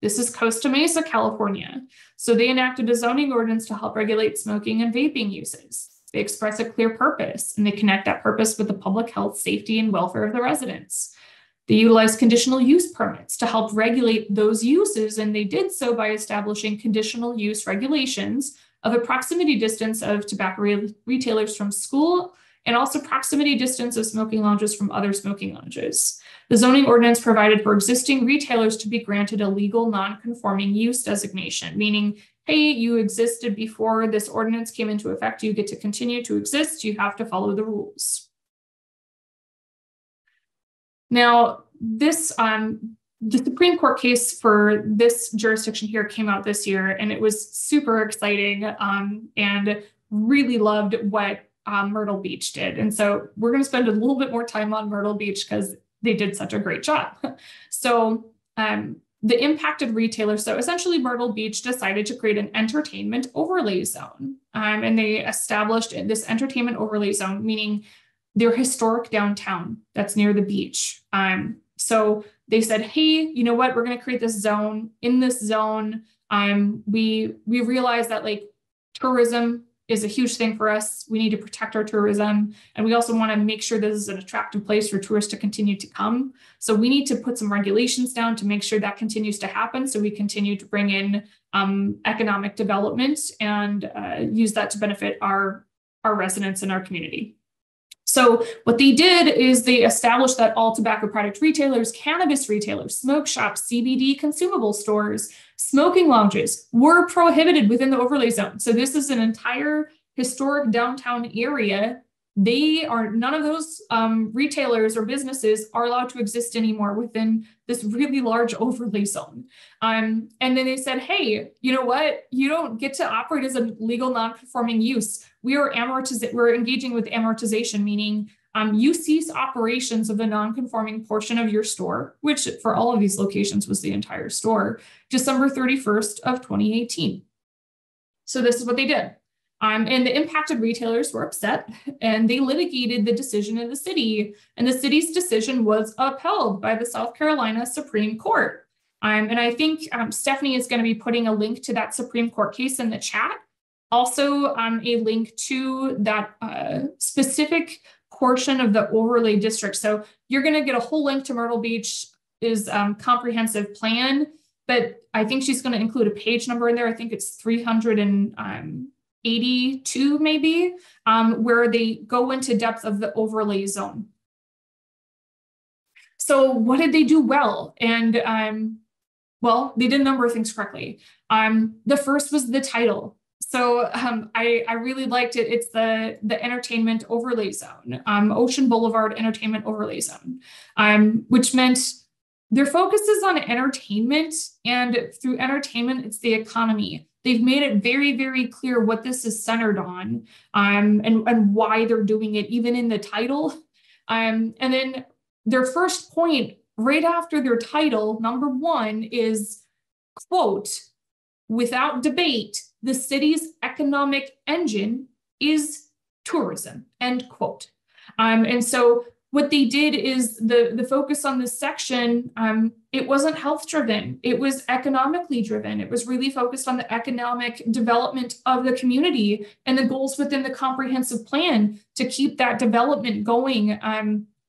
This is Costa Mesa, California. So they enacted a zoning ordinance to help regulate smoking and vaping uses. They express a clear purpose, and they connect that purpose with the public health, safety, and welfare of the residents. They utilize conditional use permits to help regulate those uses, and they did so by establishing conditional use regulations of a proximity distance of tobacco retailers from school, and also proximity distance of smoking lounges from other smoking lounges. The zoning ordinance provided for existing retailers to be granted a legal non-conforming use designation, meaning, hey, you existed before this ordinance came into effect, you get to continue to exist, you have to follow the rules. Now, this the Supreme Court case for this jurisdiction here came out this year, and it was super exciting and really loved what Myrtle Beach did. And so we're going to spend a little bit more time on Myrtle Beach because they did such a great job. So the impacted retailers, so essentially Myrtle Beach decided to create an entertainment overlay zone. And they established this entertainment overlay zone, meaning their historic downtown that's near the beach. So they said, hey, you know what? We're going to create this zone. In this zone, We realize that like tourism is a huge thing for us. We need to protect our tourism. And we also want to make sure this is an attractive place for tourists to continue to come. So we need to put some regulations down to make sure that continues to happen. So we continue to bring in economic development and use that to benefit our residents and our community. So what they did is they established that all tobacco product retailers, cannabis retailers, smoke shops, CBD consumable stores, smoking lounges were prohibited within the overlay zone. So this is an entire historic downtown area. None of those retailers or businesses are allowed to exist anymore within this really large overlay zone. And then they said, hey, you know what? You don't get to operate as a legal non-conforming use. We're engaging with amortization, meaning you cease operations of the non-conforming portion of your store, which for all of these locations was the entire store, December 31st of 2018. So this is what they did. And the impacted retailers were upset and they litigated the decision of the city. And the city's decision was upheld by the South Carolina Supreme Court. And I think Stephanie is going to be putting a link to that Supreme Court case in the chat. Also, a link to that specific portion of the overlay district. So you're going to get a whole link to Myrtle Beach's comprehensive plan, but I think she's going to include a page number in there. I think it's 382 maybe, where they go into depth of the overlay zone. So what did they do well? And well, they did a number of things correctly. The first was the title. So I really liked it. It's the entertainment overlay zone, Ocean Boulevard Entertainment Overlay Zone, which meant their focus is on entertainment, and through entertainment, it's the economy. They've made it very, very clear what this is centered on, and why they're doing it, even in the title. And then their first point right after their title, number one, is, quote, without debate, the city's economic engine is tourism, end quote. And so what they did is the focus on this section, it wasn't health driven, it was economically driven. It was really focused on the economic development of the community and the goals within the comprehensive plan to keep that development going,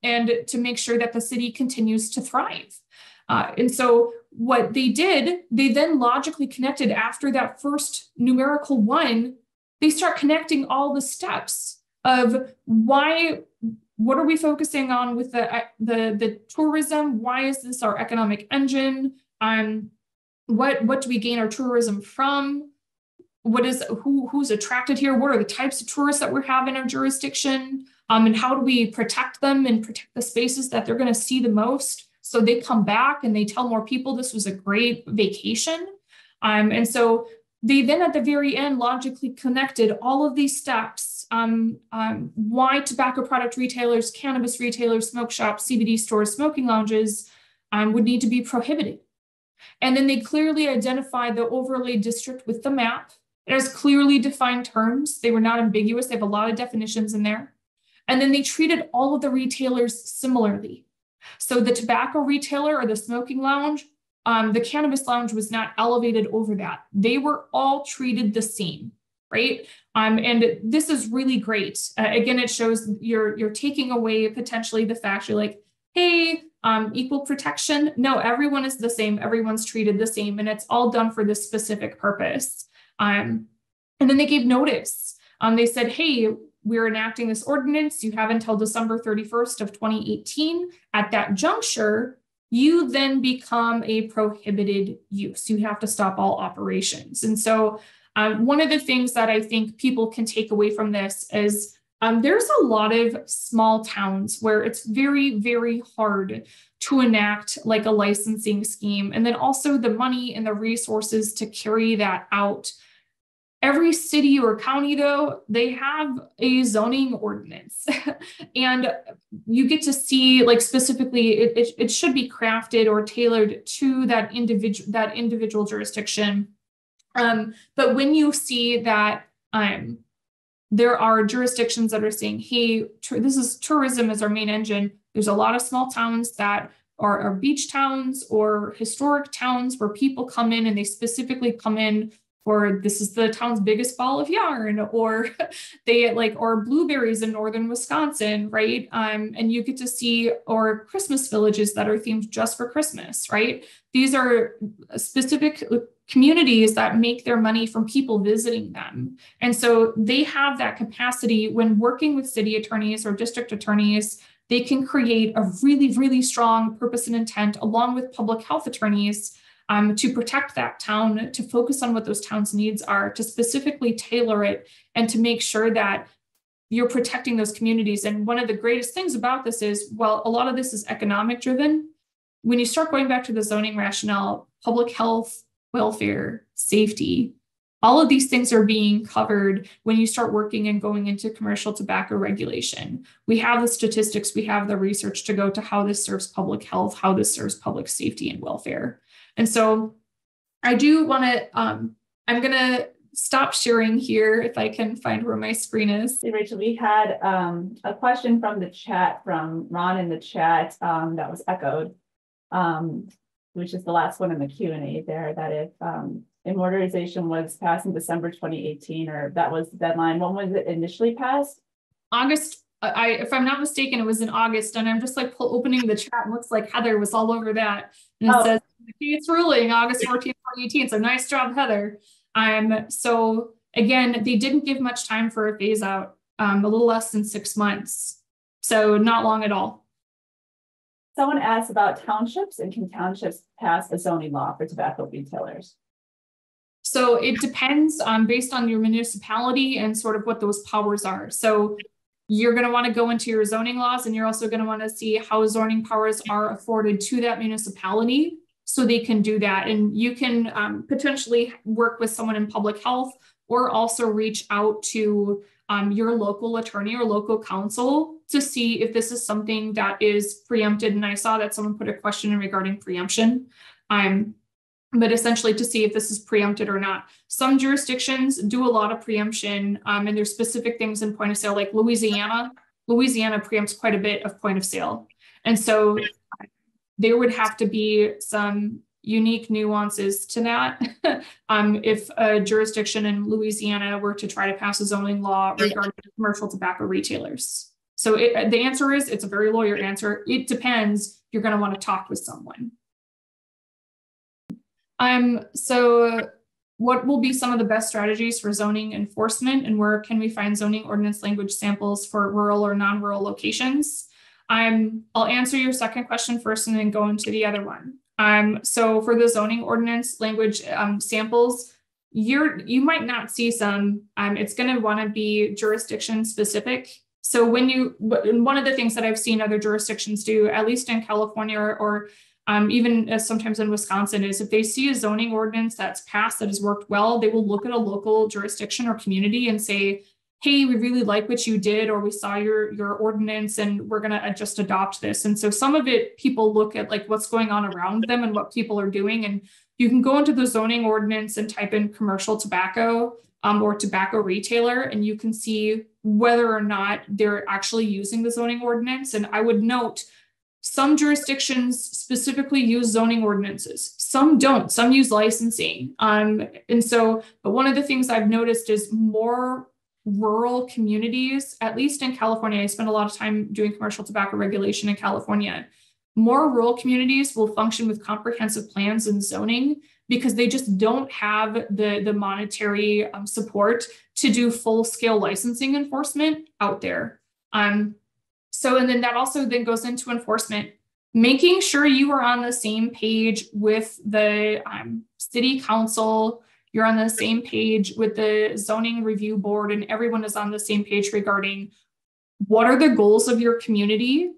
and to make sure that the city continues to thrive. And so what they did, they then logically connected after that first numerical one, they start connecting all the steps of what are we focusing on with the tourism? Why is this our economic engine? What do we gain our tourism from? Who's attracted here? What are the types of tourists that we have in our jurisdiction? And how do we protect them and protect the spaces that they're going to see the most? So they come back and they tell more people this was a great vacation. And so they then at the very end logically connected all of these steps, why tobacco product retailers, cannabis retailers, smoke shops, CBD stores, smoking lounges would need to be prohibited. And then they clearly identified the overlay district with the map. It has clearly defined terms. They were not ambiguous. They have a lot of definitions in there. And then they treated all of the retailers similarly. So the tobacco retailer or the smoking lounge, the cannabis lounge was not elevated over that. They were all treated the same, right? And this is really great. Again, it shows you're taking away potentially the fact you're like, hey, equal protection. No, everyone is the same. Everyone's treated the same, and it's all done for this specific purpose. And then they gave notice. They said, hey, we're enacting this ordinance. You have until December 31st of 2018. At that juncture, you then become a prohibited use. You have to stop all operations. And so one of the things that I think people can take away from this is there's a lot of small towns where it's very, very hard to enact like a licensing scheme. And then also the money and the resources to carry that out. Every city or county, though, they have a zoning ordinance and you get to see like specifically it should be crafted or tailored to that individual jurisdiction. But when you see that there are jurisdictions that are saying, hey, this is tourism as our main engine, there's a lot of small towns that or beach towns or historic towns where people come in and they specifically come in or this is the town's biggest ball of yarn, or they like, or blueberries in northern Wisconsin, right? And you get to see, or Christmas villages that are themed just for Christmas, right? These are specific communities that make their money from people visiting them. And so they have that capacity when working with city attorneys or district attorneys. They can create a really, really strong purpose and intent along with public health attorneys to protect that town, to focus on what those towns' needs are, to specifically tailor it, and to make sure that you're protecting those communities. And one of the greatest things about this is, well, a lot of this is economic driven. When you start going back to the zoning rationale, public health, welfare, safety, all of these things are being covered when you start working and going into commercial tobacco regulation. We have the statistics, we have the research to go to how this serves public health, how this serves public safety and welfare. And so I do want to, I'm going to stop sharing here if I can find where my screen is. Hey, Rachel, we had a question from the chat from Ron in the chat that was echoed, which is the last one in the Q&A there, that if immortalization was passed in December 2018, or that was the deadline, when was it initially passed? August. If I'm not mistaken, it was in August, and I'm just like opening the chat and looks like Heather was all over that. And it says, it's ruling August 14th, 2018. So nice job, Heather. So again, they didn't give much time for a phase out, a little less than 6 months. So not long at all. Someone asked about townships, and can townships pass a zoning law for tobacco retailers? So it depends based on your municipality and sort of what those powers are. So you're going to want to go into your zoning laws, and you're also going to want to see how zoning powers are afforded to that municipality so they can do that. And you can potentially work with someone in public health, or also reach out to your local attorney or local counsel to see if this is something that is preempted. And I saw that someone put a question in regarding preemption. But essentially to see if this is preempted or not. Some jurisdictions do a lot of preemption, and there's specific things in point of sale, like Louisiana. Louisiana preempts quite a bit of point of sale. And so there would have to be some unique nuances to that if a jurisdiction in Louisiana were to try to pass a zoning law regarding commercial tobacco retailers. So the answer is, it's a very lawyer answer. It depends. You're going to want to talk with someone. So what will be some of the best strategies for zoning enforcement, and where can we find zoning ordinance language samples for rural or non-rural locations? I'll answer your second question first and then go into the other one. So for the zoning ordinance language samples, you might not see some. It's going to want to be jurisdiction specific. So one of the things that I've seen other jurisdictions do, at least in California or even sometimes in Wisconsin, is if they see a zoning ordinance that's passed that has worked well, they will look at a local jurisdiction or community and say, hey, we really like what you did, or we saw your ordinance and we're going to just adopt this. And so some of it, people look at like what's going on around them and what people are doing. And you can go into the zoning ordinance and type in commercial tobacco or tobacco retailer, and you can see whether or not they're actually using the zoning ordinance. And I would note, some jurisdictions specifically use zoning ordinances. Some don't. Some use licensing. But one of the things I've noticed is more rural communities, at least in California, I spend a lot of time doing commercial tobacco regulation in California. More rural communities will function with comprehensive plans and zoning because they just don't have the monetary support to do full-scale licensing enforcement out there. And then that also then goes into enforcement, making sure you are on the same page with the city council, you're on the same page with the zoning review board, and everyone is on the same page regarding what are the goals of your community.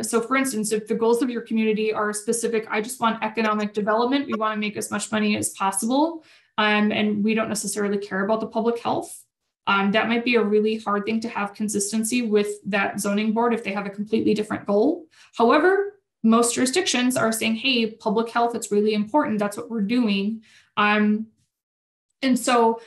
So for instance, if the goals of your community are specific, I just want economic development, we want to make as much money as possible, and we don't necessarily care about the public health. That might be a really hard thing to have consistency with that zoning board if they have a completely different goal. However, most jurisdictions are saying, hey, public health, it's really important. That's what we're doing. And so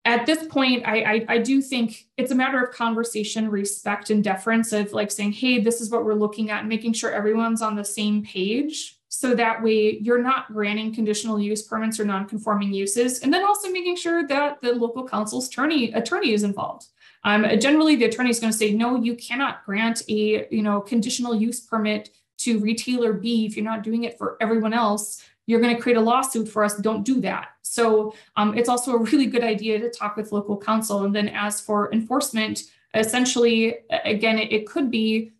at this point, I do think it's a matter of conversation, respect, and deference of like saying, hey, this is what we're looking at, and making sure everyone's on the same page. So that way you're not granting conditional use permits or non-conforming uses. And then also making sure that the local council's attorney is involved. Generally, the attorney is going to say, no, you cannot grant a conditional use permit to retailer B if you're not doing it for everyone else. You're going to create a lawsuit for us. Don't do that. So it's also a really good idea to talk with local counsel. And then as for enforcement, essentially, again, it could be,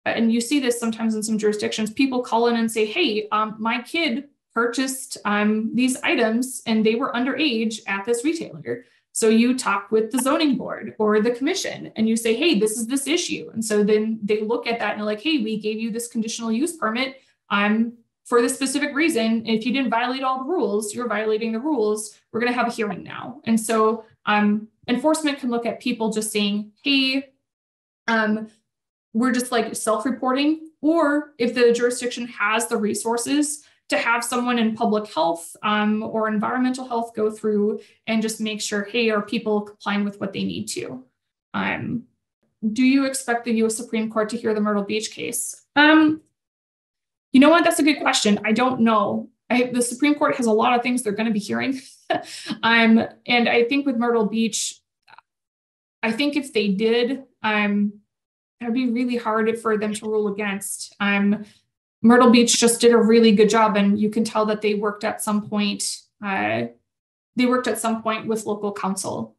and you see this sometimes in some jurisdictions, people call in and say, hey, my kid purchased these items and they were underage at this retailer. So you talk with the zoning board or the commission and you say, hey, this is this issue. And so then they look at that and they're like, hey, we gave you this conditional use permit for this specific reason. If you didn't violate all the rules, you're violating the rules. We're going to have a hearing now. And so enforcement can look at people just saying, hey, we're just like self-reporting, or if the jurisdiction has the resources to have someone in public health or environmental health go through and just make sure, hey, are people complying with what they need to? Do you expect the U.S. Supreme Court to hear the Myrtle Beach case? You know what? That's a good question. I don't know. The Supreme Court has a lot of things they're going to be hearing. And I think with Myrtle Beach, I think if they did, it'd be really hard for them to rule against. Myrtle Beach just did a really good job, and you can tell that they worked at some point. With local counsel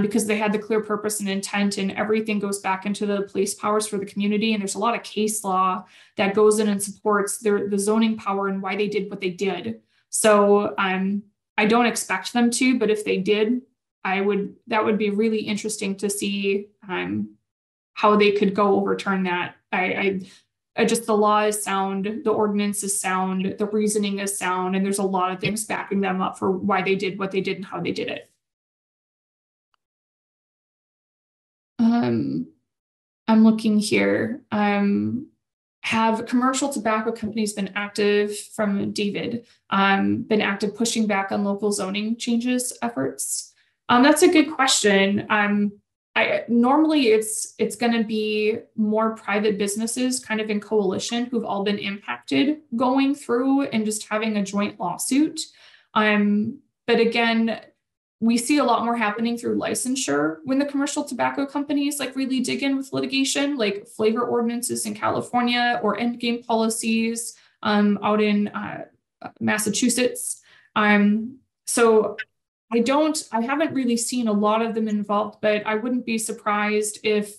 because they had the clear purpose and intent, and everything goes back into the police powers for the community. And there's a lot of case law that goes in and supports the zoning power and why they did what they did. So I don't expect them to, but if they did, that would be really interesting to see how they could go overturn that. Just the law is sound, the ordinance is sound, the reasoning is sound, and there's a lot of things backing them up for why they did what they did and how they did it. I'm looking here. Have commercial tobacco companies been active, from David, been active pushing back on local zoning changes efforts? That's a good question. Normally it's going to be more private businesses kind of in coalition who've all been impacted going through and just having a joint lawsuit. But again, we see a lot more happening through licensure when the commercial tobacco companies like really dig in with litigation, like flavor ordinances in California or endgame policies out in Massachusetts. So I haven't really seen a lot of them involved, but I wouldn't be surprised if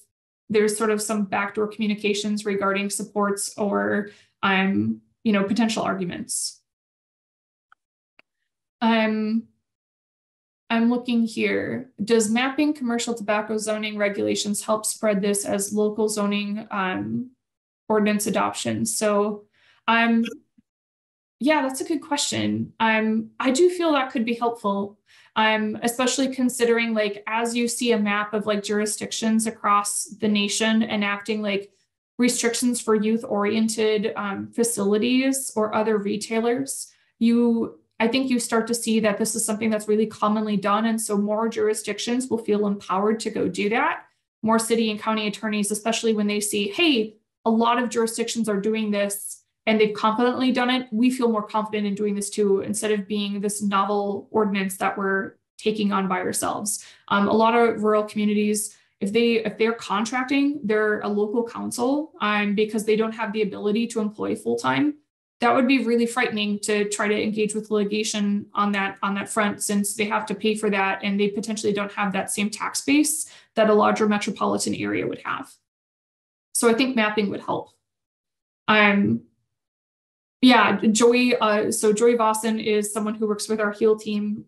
there's sort of some backdoor communications regarding supports or, potential arguments. I'm looking here. Does mapping commercial tobacco zoning regulations help spread this as local zoning ordinance adoption? So, yeah, that's a good question. I do feel that could be helpful. Especially considering like as you see a map of like jurisdictions across the nation enacting like restrictions for youth-oriented facilities or other retailers, I think you start to see that this is something that's really commonly done. And so more jurisdictions will feel empowered to go do that. More city and county attorneys, especially when they see, hey, a lot of jurisdictions are doing this and they've confidently done it, we feel more confident in doing this too, instead of being this novel ordinance that we're taking on by ourselves. A lot of rural communities, if they're contracting, they're a local council because they don't have the ability to employ full-time. That would be really frightening to try to engage with litigation on that front, since they have to pay for that and they potentially don't have that same tax base that a larger metropolitan area would have. So I think mapping would help. Yeah, Joy. So Joy Vossen is someone who works with our HEAL team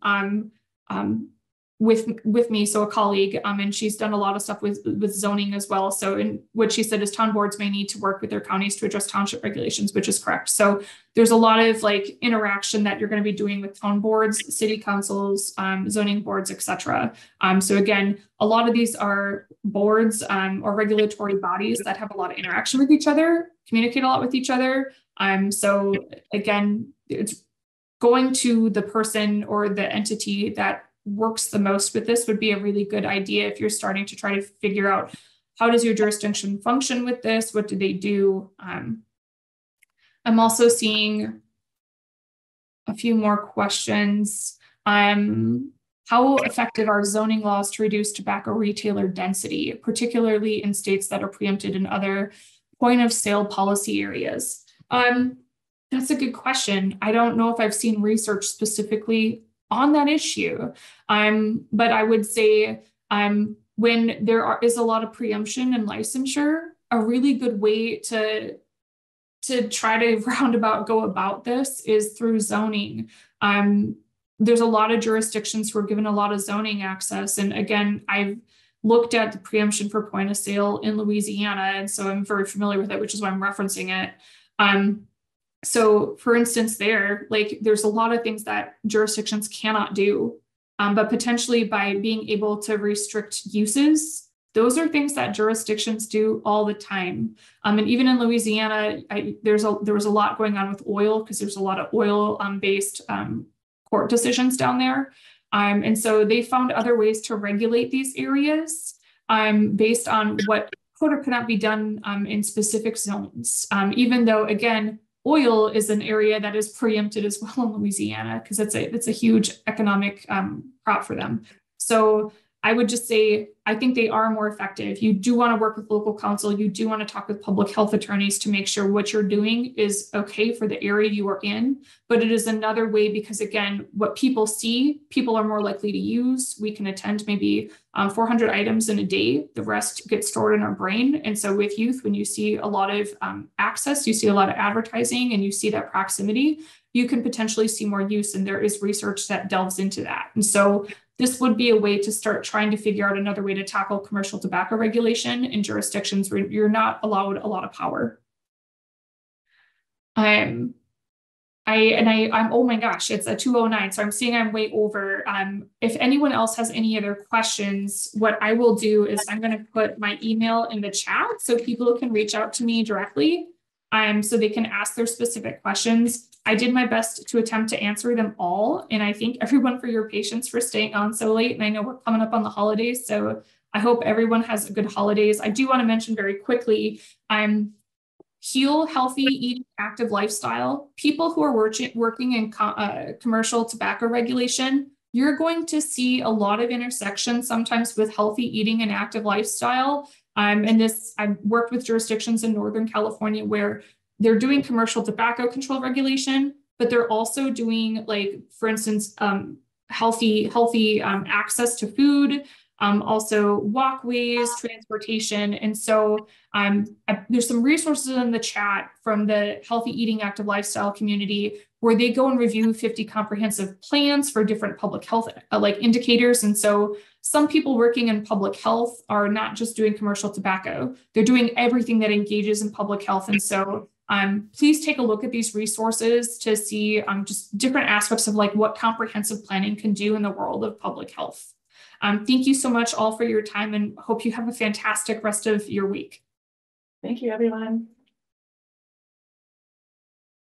with me, so a colleague, and she's done a lot of stuff with zoning as well. So what she said is town boards may need to work with their counties to address township regulations, which is correct. So there's a lot of like interaction that you're going to be doing with town boards, city councils, zoning boards, etc. So again, a lot of these are boards or regulatory bodies that have a lot of interaction with each other, communicate a lot with each other. So again, it's going to the person or the entity that works the most with this would be a really good idea if you're starting to try to figure out how does your jurisdiction function with this? What do they do? I'm also seeing a few more questions. How effective are zoning laws to reduce tobacco retailer density, particularly in states that are preempted in other point of sale policy areas? That's a good question. I don't know if I've seen research specifically on that issue. But I would say when there is a lot of preemption and licensure, a really good way to try to roundabout go about this is through zoning. There's a lot of jurisdictions who are given a lot of zoning access. And again, I've looked at the preemption for point of sale in Louisiana, and so I'm very familiar with it, which is why I'm referencing it. So for instance, there's a lot of things that jurisdictions cannot do, but potentially by being able to restrict uses, those are things that jurisdictions do all the time. And even in Louisiana, there was a lot going on with oil because there's a lot of oil based court decisions down there. And so they found other ways to regulate these areas based on what could or could not be done in specific zones. Even though, again, oil is an area that is preempted as well in Louisiana because it's a huge economic crop for them. So I would just say, I think they are more effective. You do want to work with local counsel. You do want to talk with public health attorneys to make sure what you're doing is okay for the area you are in. But it is another way because, again, what people see, people are more likely to use. We can attend maybe 400 items in a day. The rest gets stored in our brain. And so with youth, when you see a lot of access, you see a lot of advertising, and you see that proximity, you can potentially see more use. And there is research that delves into that. And so this would be a way to start trying to figure out another way to tackle commercial tobacco regulation in jurisdictions where you're not allowed a lot of power. I'm oh my gosh, it's a 2:09, so I'm seeing I'm way over. If anyone else has any other questions, what I will do is I'm going to put my email in the chat so people can reach out to me directly, so they can ask their specific questions. I did my best to attempt to answer them all, and I thank everyone for your patience for staying on so late. And I know we're coming up on the holidays, so I hope everyone has good holidays. I do want to mention very quickly, HEAL, Healthy Eating Active Lifestyle. People who are working in commercial tobacco regulation, you're going to see a lot of intersections sometimes with healthy eating and active lifestyle. And this, I've worked with jurisdictions in Northern California where they're doing commercial tobacco control regulation, but they're also doing, like, for instance, healthy access to food, also walkways, transportation. And so there's some resources in the chat from the Healthy Eating Active Lifestyle community where they go and review 50 comprehensive plans for different public health indicators. And so some people working in public health are not just doing commercial tobacco, they're doing everything that engages in public health. And so please take a look at these resources to see just different aspects of like what comprehensive planning can do in the world of public health. Thank you so much all for your time, and hope you have a fantastic rest of your week. Thank you, everyone.